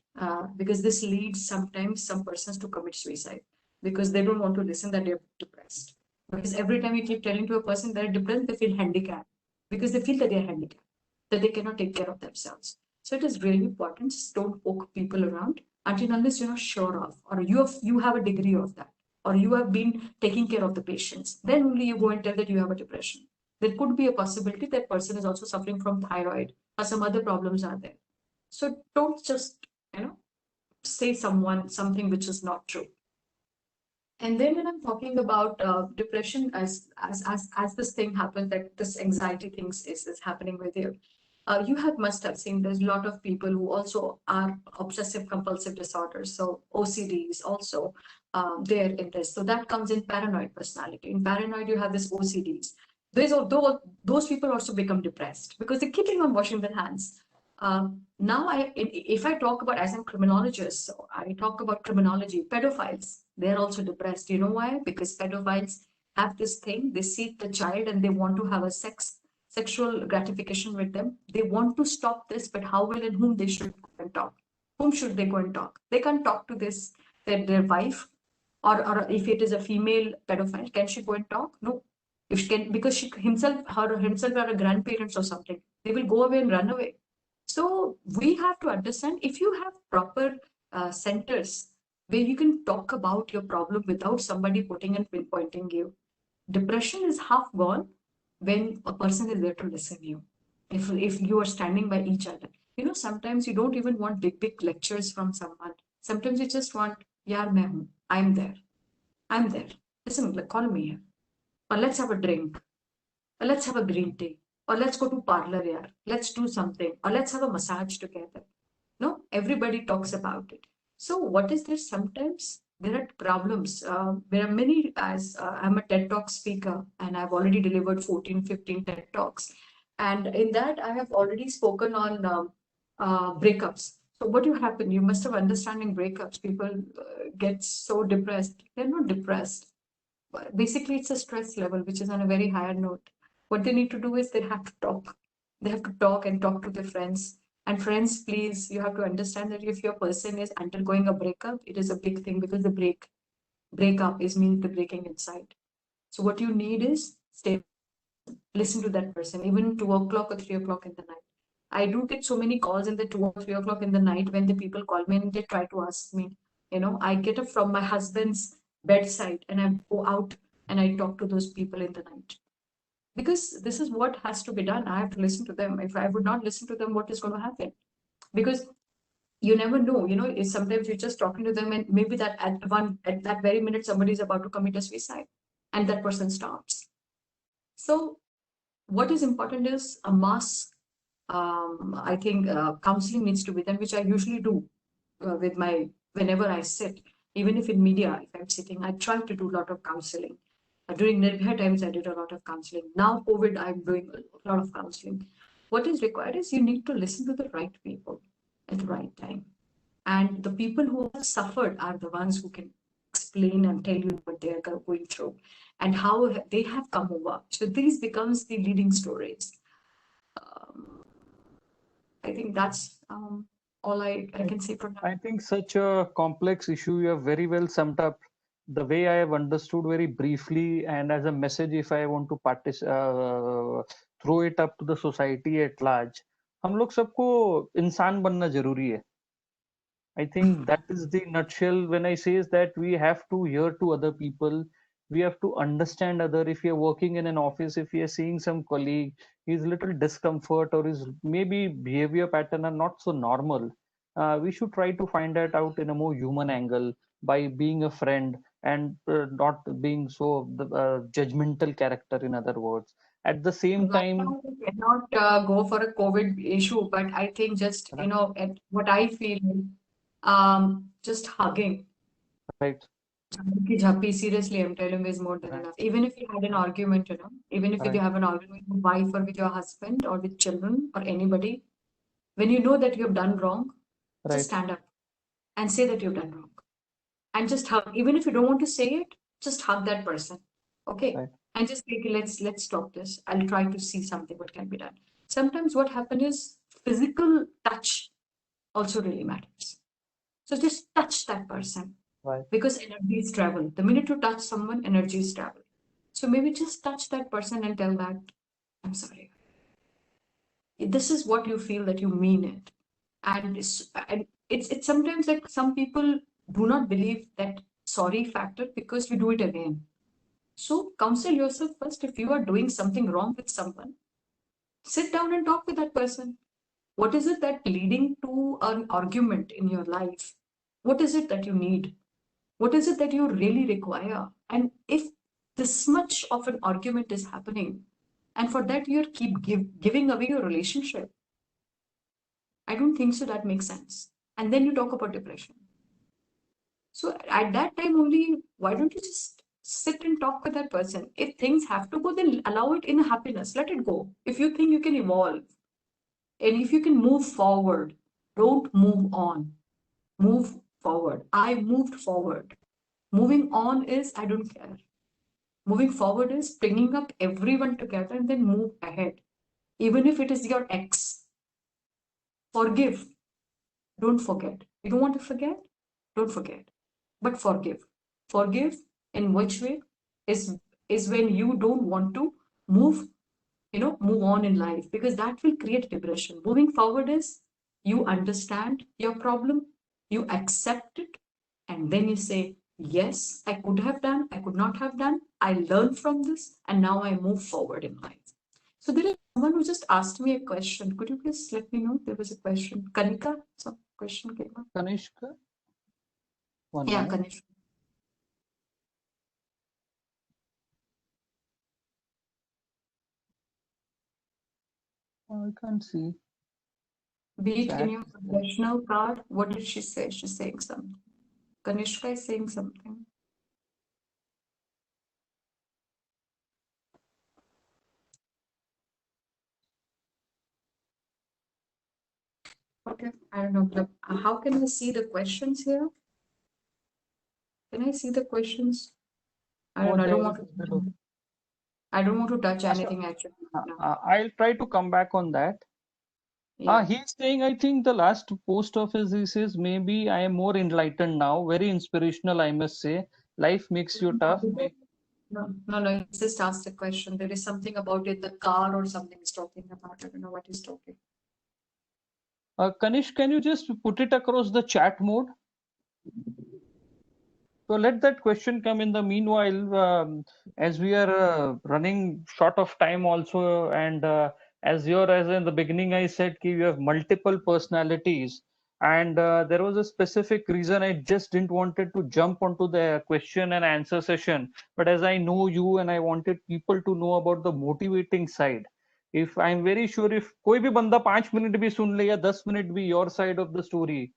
because this leads sometimes some persons to commit suicide, because they don't want to listen that they're depressed. Because every time you keep telling to a person they're depressed, they feel handicapped, because they feel that they're handicapped, that they cannot take care of themselves. So it is really important. Just don't poke people around until unless you're not sure of, or you have a degree of that, or you have been taking care of the patients. Then only you go and tell that you have a depression. There could be a possibility that person is also suffering from thyroid or some other problems are there. So don't just, say something which is not true. And then when I'm talking about depression, as this thing happens, that this anxiety things is happening with you, you must have seen there's a lot of people who also are obsessive compulsive disorders. So OCD is also there in this. So that comes in paranoid personality. In paranoid, you have this OCDs. Those people also become depressed because they're keeping on washing their hands. Now, if I talk about, as I'm criminologist, so I talk about criminology, pedophiles, they're also depressed. You know why? Because pedophiles have this thing, they see the child and they want to have a sexual gratification with them. They want to stop this, but how will and whom they should go and talk? Whom should they go and talk? They can't talk to this, their wife, or if it is a female pedophile, can she go and talk? No. If she can, because she himself, her himself are a grandparents or something, they will go away and run away. So we have to understand, if you have proper centers where you can talk about your problem without somebody putting and pinpointing you, depression is half gone when a person is there to listen to you. If you are standing by each other, sometimes you don't even want big lectures from someone. Sometimes you just want, yaar main hu, I'm there. Listen, like, call me here, or let's have a drink, or let's have a green tea, or let's go to parlor here, let's do something, or let's have a massage together. No, everybody talks about it. So what is there? Sometimes there are problems. There are many, as I'm a TED Talk speaker and I've already delivered 14, 15 TED Talks. And in that, I have already spoken on breakups. So what you happen, you must have understanding breakups. People get so depressed. They're not depressed. Basically, it's a stress level, which is on a very higher note. What they need to do is they have to talk. They have to talk and talk to their friends. And friends, please, you have to understand that if your person is undergoing a breakup, it is a big thing, because the breakup is mean the breaking inside. So what you need is stay, listen to that person, even 2 o'clock or 3 o'clock in the night. I do get so many calls in the 2 or 3 o'clock in the night when the people call me and they try to ask me. I get up from my husband's bedside and I go out and I talk to those people in the night. Because this is what has to be done. I have to listen to them. If I would not listen to them, what is going to happen? Because you never know, sometimes you're just talking to them and maybe that at that very minute somebody is about to commit a suicide and that person stops. So what is important is a mass, I think counseling needs to be done, which I usually do whenever I sit, even if in media, if I'm sitting, I try to do a lot of counseling. During Nirbhaya times, I did a lot of counseling. Now, COVID, I'm doing a lot of counseling. What is required is you need to listen to the right people at the right time. And the people who have suffered are the ones who can explain and tell you what they are going through and how they have come over. So these becomes the leading stories. I think that's all I can say for now. I think such a complex issue you have very well summed up. The way I have understood very briefly, and as a message, if I want to throw it up to the society at large, हम लोग सबको इंसान बनना जरूरी है. I think that is the nutshell when I say is that we have to hear to other people. We have to understand other. If you're working in an office, if you're seeing some colleague, his little discomfort or his maybe behavior pattern are not so normal, we should try to find that out in a more human angle by being a friend and not being so judgmental character, in other words. At the same Right time, now, we cannot go for a COVID issue, but I think just, at what I feel, just hugging. right, Jhappi, seriously, I'm telling you, is more than right, enough. Even if you had an argument, even if you right, have an argument with your wife or with your husband or with children or anybody, when you know that you have done wrong, just right, stand up and say that you've done wrong. And just hug. Even if you don't want to say it, just hug that person. Okay? right, And just say, "Okay, let's stop this. I'll try to see something what can be done." Sometimes what happens is physical touch also really matters. So just touch that person, right. because energies travel. The minute you touch someone, energies travel. So maybe just touch that person and tell that, "I'm sorry. This is what you feel, that you mean it." And it's sometimes like some people do not believe that sorry factor because you do it again. So counsel yourself first. If you are doing something wrong with someone, sit down and talk with that person. What is it that leading to an argument in your life? What is it that you need? What is it that you really require? And if this much of an argument is happening, and for that you giving away your relationship, I don't think so that makes sense. And then you talk about depression. So at that time only, why don't you just sit and talk with that person? If things have to go, then allow it in happiness. Let it go. If you think you can evolve and if you can move forward, don't move on. Move forward. I moved forward. Moving on is I don't care. Moving forward is bringing up everyone together and then move ahead. Even if it is your ex, forgive. Don't forget. You don't want to forget? Don't forget. But forgive. Forgive in which way is when you don't want to move, move on in life, because that will create depression. Moving forward is you understand your problem, you accept it, and then you say, yes, I could have done, I could not have done. I learned from this, and now I move forward in life. So there is someone who just asked me a question. Could you please let me know? There was a question. Kanika, some question came up. Kanishka? One Yeah, minute. Kanika. I can't see. Be it Chat. in your professional card. What did she say? She's saying something. Kanishka is saying something. Okay, I don't know. How can I see the questions here? Can I see the questions? I don't know. I don't want to touch anything actually. No. I'll try to come back on that. Yeah. He's saying, I think the last post of his, he says, maybe I am more enlightened now. Very inspirational, I must say. Life makes you tough. No. He just asked a question. There is something about it, the car or something he's talking about. I don't know what he's talking. Kanish, can you just put it across the chat mode? So let that question come in the meanwhile, as we are running short of time also, and as in the beginning, I said you have multiple personalities, and there was a specific reason I just didn't wanted to jump onto the question and answer session. But as I know you, and I wanted people to know about the motivating side. If I'm very sure, if कोई भी बंदा 5 minute भी सुन ले या 10 minute भी your side of the story,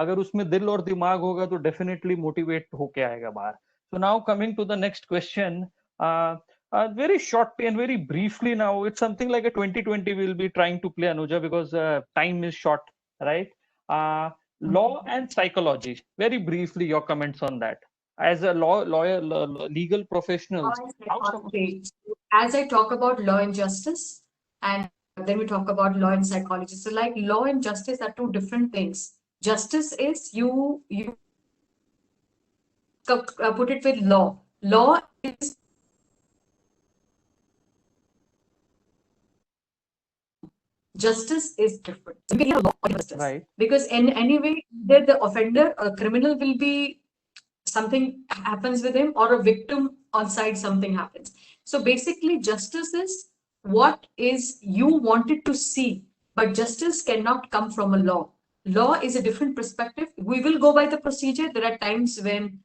अगर उसमें दिल और दिमाग होगा तो डेफिनेटली मोटिवेट होके आएगा बाहर. So now coming to the next question, very short and very briefly now, it's something like a 2020 we'll be trying to play, Anuja, because time is short, right? Law and psychology, very briefly your comments on that. As a lawyer, legal professionals. As I talk about law and justice, and then we talk about law and psychology. So like law and justice are two different things. Justice is you put it with law. Law is justice is different. Right. Because in any way, either the offender or criminal will be something happens with him, or a victim on side something happens. So basically, justice is what is you wanted to see, but justice cannot come from a law. Law is a different perspective. We will go by the procedure. There are times when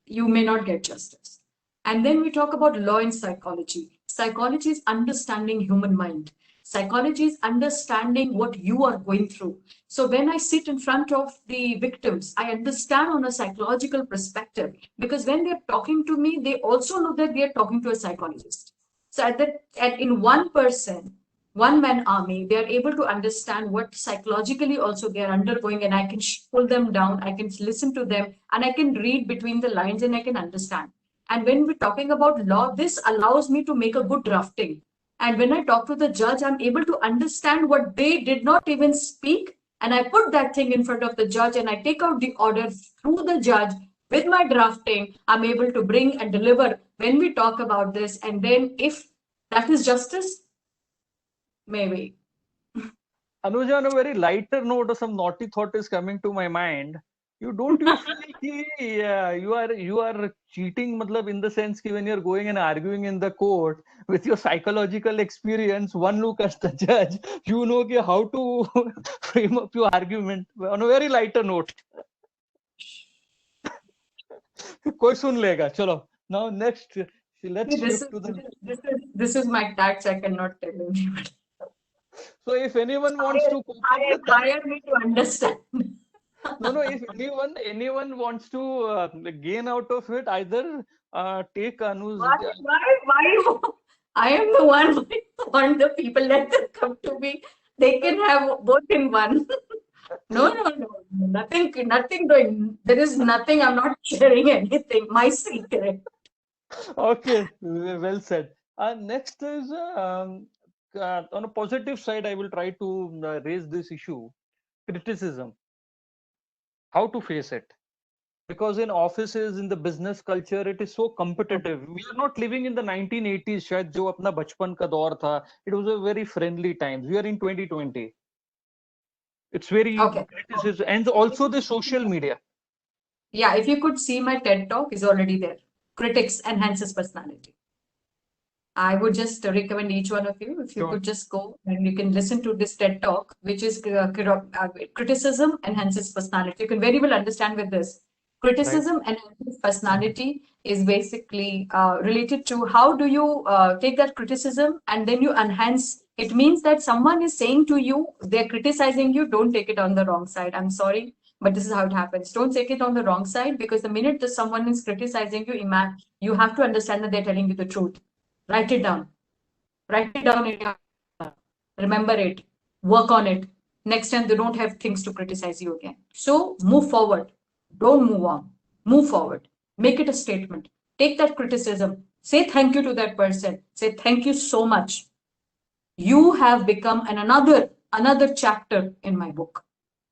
you may not get justice. And then we talk about law and psychology. Psychology is understanding human mind. Psychology is understanding what you are going through. So when I sit in front of the victims, I understand on a psychological perspective, because when they're talking to me, they also know that they're talking to a psychologist. So in one person, one man army, they are able to understand what psychologically also they are undergoing, and I can pull them down, I can listen to them, and I can read between the lines and I can understand. And when we're talking about law, this allows me to make a good drafting. And when I talk to the judge, I'm able to understand what they did not even speak. And I put that thing in front of the judge and I take out the order through the judge with my drafting. I'm able to bring and deliver when we talk about this. And then if that is justice, maybe. Anuja, on a very lighter note, some naughty thought is coming to my mind. You feel you are cheating, matlab, in the sense that when you're going and arguing in the court with your psychological experience, one look at the judge, you know how to frame up your argument on a very lighter note. कोई सुन लेगा. चलो. Now next, let's shift to the. This is my tax. I cannot tell anybody. So if anyone wants to hire me to understand. No. If anyone wants to gain out of it, either take Anu's. Why? I am the one who want the people. Let them come to me. They can have both in one. No. Nothing doing. There is nothing. I'm not sharing anything. My secret. Okay, well said. Next is on a positive side, I will try to raise this issue, criticism, how to face it. Because in offices, in the business culture, it is so competitive. We are not living in the 1980s, शायद जो अपना बचपन का दौर था. It was a very friendly times. We are in 2020. It's very Okay. criticism, and also the social media. Yeah, if you could see my TED talk is already there. Critics enhances personality. I would just recommend each one of you, if you Sure. could just go and you can listen to this TED talk, which is criticism enhances personality. You can very well understand with this. Right. Criticism enhances personality is basically related to how do you take that criticism and then you enhance. It means that someone is saying to you, they're criticizing you, don't take it on the wrong side. I'm sorry, but this is how it happens. Don't take it on the wrong side because the minute that someone is criticizing you, you have to understand that they're telling you the truth. Write it down. Write it down in your, remember it. Work on it. Next time they don't have things to criticize you again. So move forward. Don't move on. Move forward. Make it a statement. Take that criticism. Say thank you to that person. Say thank you so much. You have become another chapter in my book.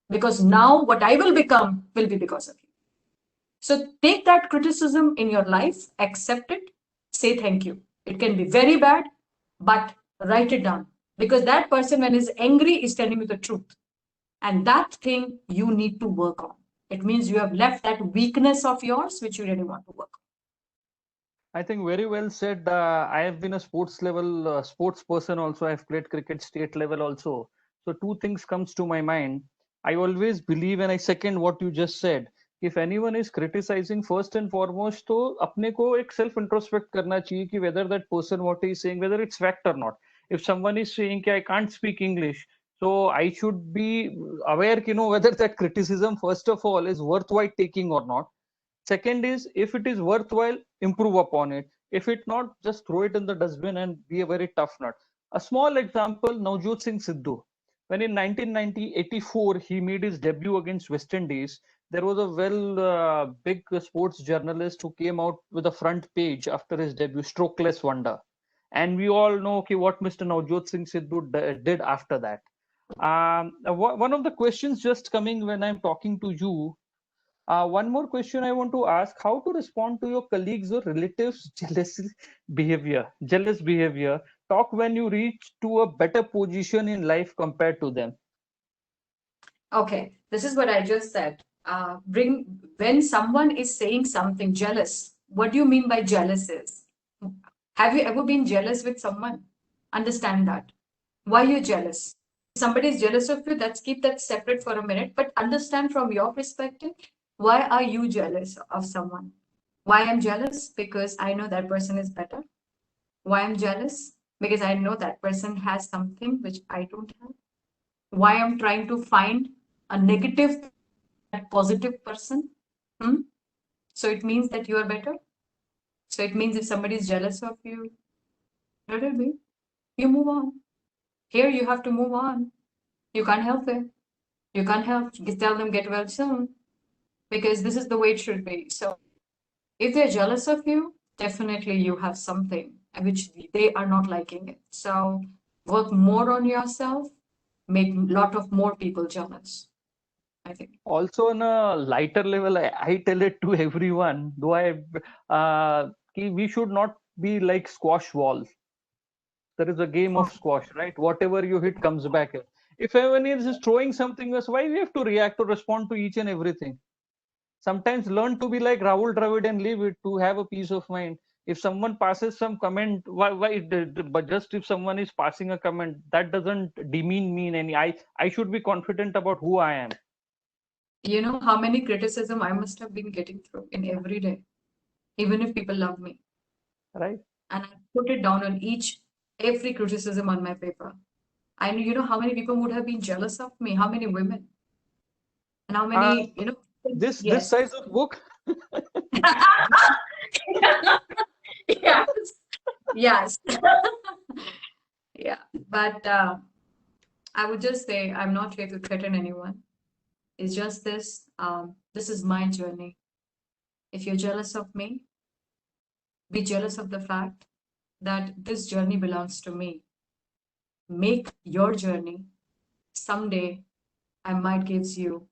Because now what I will become will be because of you. So take that criticism in your life, accept it, say thank you. It can be very bad, but write it down because that person, when is angry, is telling you the truth. And that thing you need to work on. It means you have left that weakness of yours, which you really want to work I think very well said. I have been a sports person also. I've played cricket state level also. So two things comes to my mind. I always believe, and I second what you just said. If anyone is criticizing, first and foremost, तो अपने को एक self introspect करना चाहिए कि whether that person what he is saying, whether it's fact or not. If someone is saying कि I can't speak English, so I should be aware, whether that criticism first of all is worthwhile taking or not. Second is, if it is worthwhile, improve upon it. If it not, just throw it in the dustbin and be a very tough nut. A small example, Navjot Singh Sidhu. When in 1984 he made his debut against West Indies, there was a big sports journalist who came out with a front page after his debut, Strokeless Wonder. And we all know okay, what Mr. Navjot Singh Sidhu did after that. One of the questions just coming when I'm talking to you, one more question I want to ask: how to respond to your colleagues or relatives' jealous behavior? Talk when you reach to a better position in life compared to them. Okay, this is what I just said. Bring when someone is saying something jealous. What do you mean by jealous is? Have you ever been jealous with someone? Understand that. Why you're jealous? If somebody is jealous of you, let's keep that separate for a minute. But understand from your perspective, why are you jealous of someone? Why I'm jealous? Because I know that person is better. Why I'm jealous? Because I know that person has something which I don't have. Why I'm trying to find a negative, positive person. Hmm? So it means that you are better. So it means if somebody is jealous of you, let it be. You move on. Here you have to move on. You can't help it. You can't help. Just tell them get well soon because this is the way it should be. So if they're jealous of you, definitely you have something which they are not liking it. So work more on yourself, make a lot of more people jealous, I think. Also, on a lighter level, I tell it to everyone, though we should not be like squash walls. There is a game of squash, right? Whatever you hit comes back. If anyone is just throwing something else, why we have to react or respond to each and everything? Sometimes learn to be like Rahul Dravid and leave it to have a peace of mind. If someone passes some comment, but just if someone is passing a comment, that doesn't demean me in any. I should be confident about who I am. You know how many criticism I must have been getting through in every day, even if people love me. Right. And I put it down on every criticism on my paper. I know, you know how many people would have been jealous of me, how many women, and how Uh, many, this yes. size of book. Yes, yes. Yeah, but I would just say I'm not here to threaten anyone. It's just this. This is my journey. If you're jealous of me, be jealous of the fact that this journey belongs to me. Make your journey. Someday, I might gives you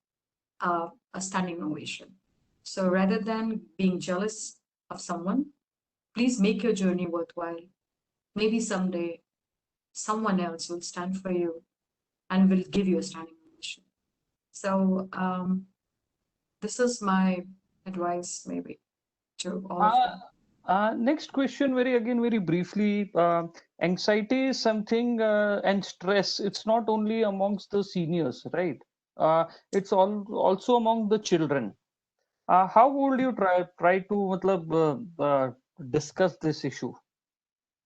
a standing ovation. So rather than being jealous of someone, please make your journey worthwhile. Maybe someday someone else will stand for you and will give you a standing ovation. So this is my advice, maybe, to all of them. Next question, very briefly. Anxiety is something, and stress. It's not only amongst the seniors, right? It's also among the children. How would you try to matlab, discuss this issue?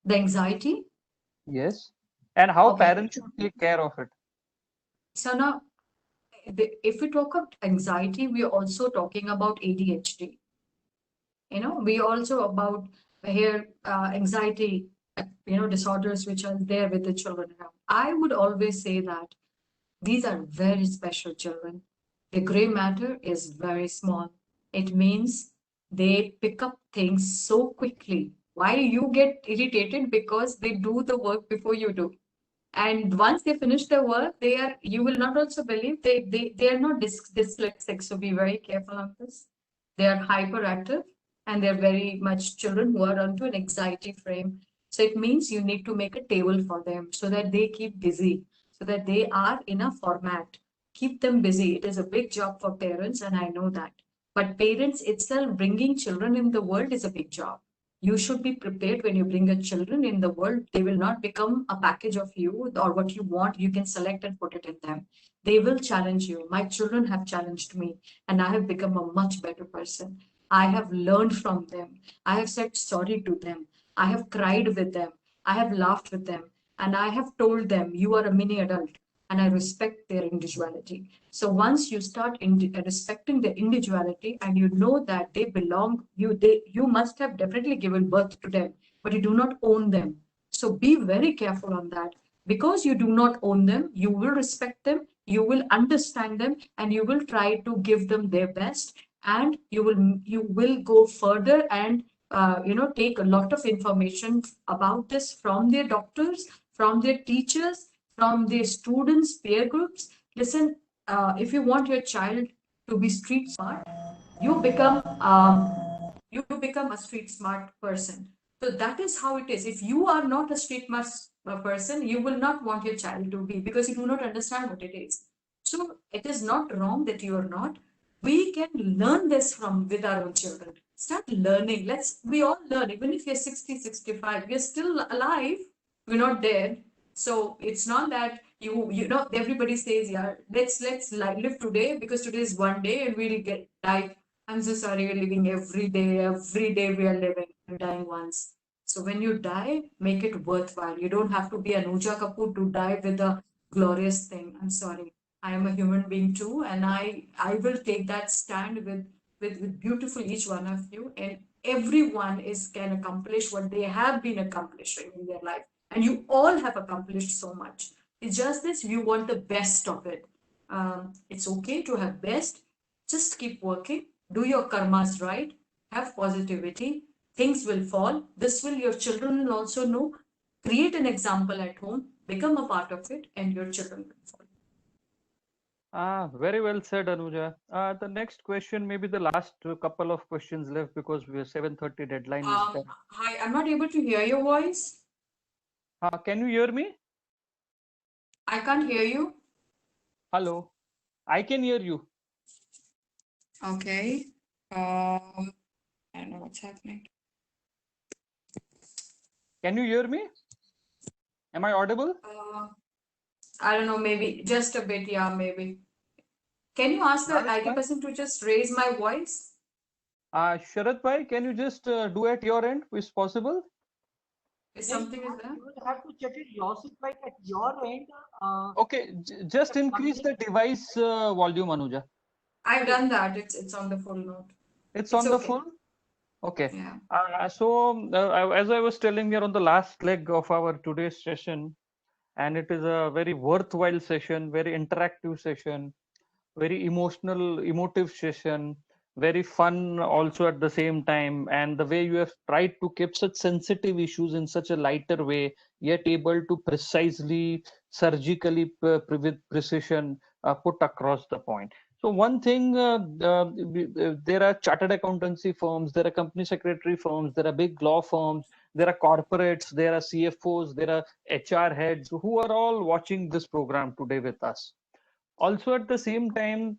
The anxiety. Yes, and how Okay. parents should take care of it. So now, if we talk about anxiety, we are also talking about ADHD. We also about here anxiety, disorders which are there with the children around. I would always say that these are very special children. The gray matter is very small. It means they pick up things so quickly. Why you get irritated? Because they do the work before you do. And once they finish their work, you will not also believe they are not dyslexic. So be very careful on this. They are hyperactive and they're very much children who are onto an anxiety frame. So it means you need to make a table for them so that they keep busy, so that they are in a format. Keep them busy. It is a big job for parents, and I know that. But parents itself bringing children in the world is a big job. You should be prepared when you bring a children in the world. They will not become a package of you or what you want. You can select and put it in them. They will challenge you. My children have challenged me, and I have become a much better person. I have learned from them. I have said sorry to them. I have cried with them. I have laughed with them. And I have told them, you are a mini adult, and I respect their individuality. So once you start respecting their individuality and you know that they belong, you must have definitely given birth to them, but you do not own them. So be very careful on that. Because you do not own them, you will respect them, you will understand them, and you will try to give them their best, and you will go further and take a lot of information about this from their doctors, from their teachers, from their students, peer groups. Listen, if you want your child to be street smart, you become a street smart person. So that is how it is. If you are not a street smart person, you will not want your child to be, because you do not understand what it is. So it is not wrong that you are not. We can learn this from with our own children. Start learning. We all learn. Even if you're 60, 65, we're still alive. We're not dead. So it's not that everybody says, yeah, let's live today, because today is one day and we'll get die. I'm so sorry, we're living every day. Every day we are living. We're dying once. So when you die, make it worthwhile. You don't have to be Anuja Kapoor to die with a glorious thing. I'm sorry. I am a human being too, and I will take that stand with beautiful each one of you. And everyone is can accomplish what they have been accomplishing in their life. And you all have accomplished so much. It's just this, you want the best of it. It's okay to have best. Just keep working, do your karmas right, have positivity, things will fall. This will your children will also know. Create an example at home, become a part of it, and your children will follow. Very well said, Anuja. The next question, maybe the last couple of questions left, because we are 7:30 deadline is there. Hi, I'm not able to hear your voice. Can you hear me? I can't hear you. Hello, I can hear you. Okay. I don't know what's happening. Can you hear me? Am I audible? I don't know, maybe just a bit, yeah, maybe. Can you ask the That is IT fine. person to just raise my voice? Sharat bhai, can you just do at your end, if possible? Is something is there? You will have to check it yourself, like at your end. Okay, just increase the device volume, Anuja. I've done that. It's on the full note. It's It's on the okay. full. Okay. Yeah. As I was telling, we are on the last leg of our today's session, and it is a very worthwhile session, very interactive session. very emotive session, very fun also at the same time. And the way you have tried to keep such sensitive issues in such a lighter way, yet able to precisely, surgically, with precision, put across the point. So one thing, there are chartered accountancy firms, there are company secretary firms, there are big law firms, there are corporates, there are CFOs, there are HR heads who are all watching this program today with us. Also at the same time,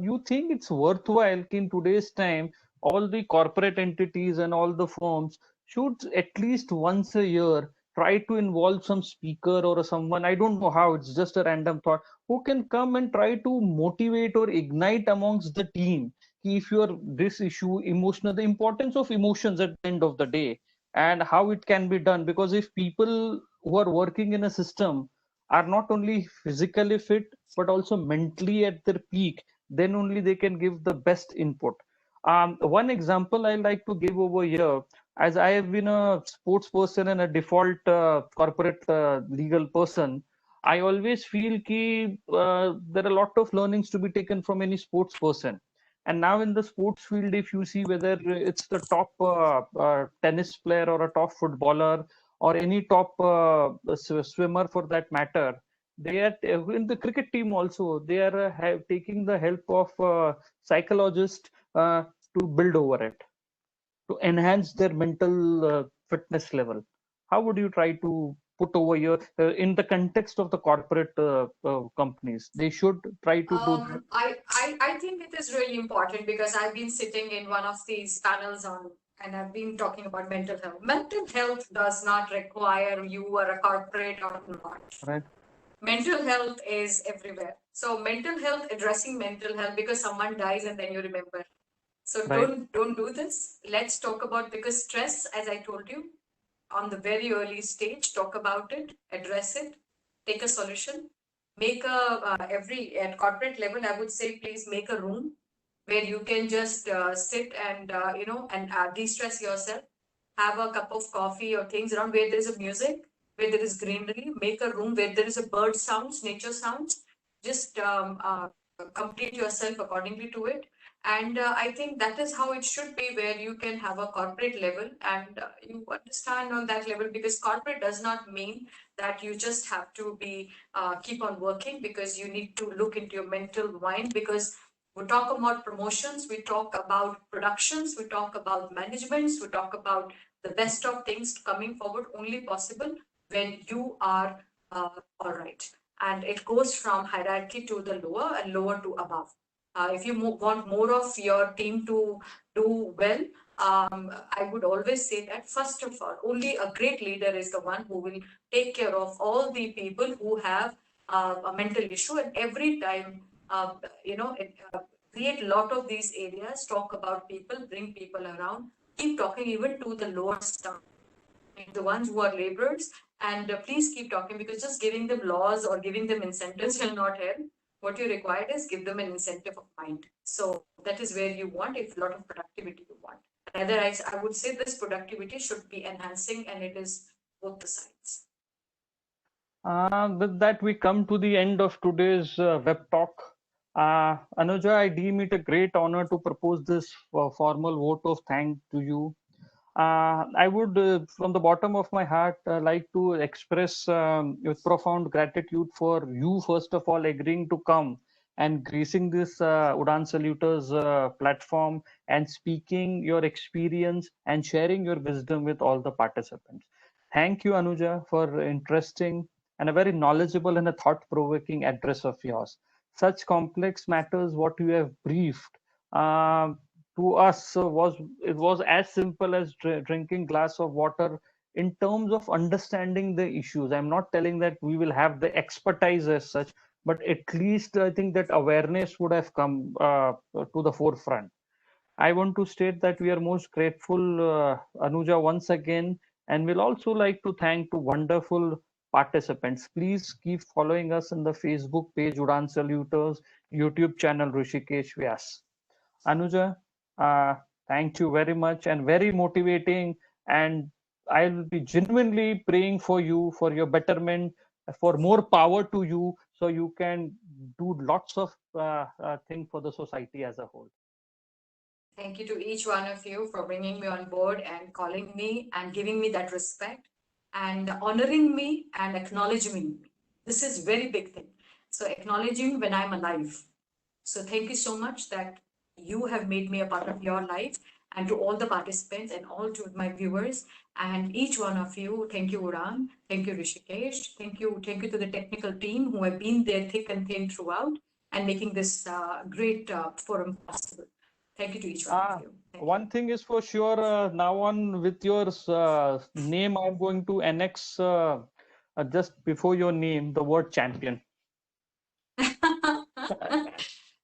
you think it's worthwhile in today's time, all the corporate entities and all the firms should at least once a year try to involve some speaker or someone, I don't know how, it's just a random thought, who can come and try to motivate or ignite amongst the team if you're this issue emotional, the importance of emotions at the end of the day, and how it can be done. Because if people who are working in a system are not only physically fit but also mentally at their peak, then only they can give the best input. One example I like to give over here, as I have been a sports person and a default corporate legal person, I always feel ki, there are a lot of learnings to be taken from any sports person. And now in the sports field, if you see whether it's the top tennis player or a top footballer or any top swimmer for that matter, they are in the cricket team also, they are taking the help of psychologists to build over it, to enhance their mental fitness level. How would you try to put over here in the context of the corporate companies? They should try to do that. I think it is really important because I've been sitting in one of these panels on, and I've been talking about mental health. Mental health does not require you are a corporate or not. Right. Mental health is everywhere. So mental health, addressing mental health because someone dies and then you remember. So Right. don't do this. Let's talk about, because stress, as I told you, on the very early stage, talk about it, address it, take a solution, make a every at corporate level, I would say, please make a room where you can just sit and and de-stress yourself, have a cup of coffee or things around where there is a music, where there is greenery, make a room where there is a bird sounds, nature sounds, just complete yourself accordingly to it. And I think that is how it should be, where you can have a corporate level and you understand on that level, because corporate does not mean that you just have to be keep on working, because you need to look into your mental mind, because we talk about promotions, we talk about productions, we talk about managements, we talk about the best of things coming forward only possible when you are all right. And it goes from hierarchy to the lower and lower to above. If you want more of your team to do well, I would always say that first of all, only a great leader is the one who will take care of all the people who have a mental issue. And every time, create a lot of these areas, talk about people, bring people around, keep talking even to the lower staff, the ones who are laborers, and please keep talking, because just giving them laws or giving them incentives will not help. What you require is give them an incentive of mind. So that is where you want, if a lot of productivity you want. Otherwise, I would say this productivity should be enhancing, and it is both the sides. With that, we come to the end of today's web talk. Anuja, I deem it a great honor to propose this formal vote of thanks to you. I would, from the bottom of my heart, like to express with profound gratitude for you, first of all, agreeing to come and gracing this Udan Saluters platform and speaking your experience and sharing your wisdom with all the participants. Thank you, Anuja, for interesting and a very knowledgeable and a thought-provoking address of yours. Such complex matters, what you have briefed, to us was as simple as drinking glass of water in terms of understanding the issues. I'm not telling that we will have the expertise as such, but at least I think that awareness would have come to the forefront. I want to state that we are most grateful, Anuja, once again, and we'll also like to thank two wonderful participants. Please keep following us on the Facebook page Udan Saluters, YouTube channel Rishikesh Vyas. Anuja, thank you very much and very motivating. And I'll be genuinely praying for you, for your betterment, for more power to you, so you can do lots of things for the society as a whole. Thank you to each one of you for bringing me on board and calling me and giving me that respect and honoring me and acknowledging me. This is very big thing. So acknowledging when I'm alive. So thank you so much that you have made me a part of your life, and to all the participants and all to my viewers and each one of you. Thank you, Udan. Thank you, Rishikesh. Thank you to the technical team who have been there thick and thin throughout and making this great forum possible. Thank you to each one of you. Thank you. One thing is for sure, now on with your name, I'm going to annex just before your name the word champion.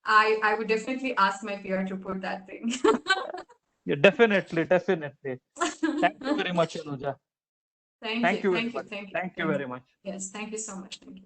I would definitely ask my peer to put that thing. Yeah, definitely. Thank you very much, Anuja. Thank Thank you. you very much. Thank you very much. Yes, thank you so much. Thank you.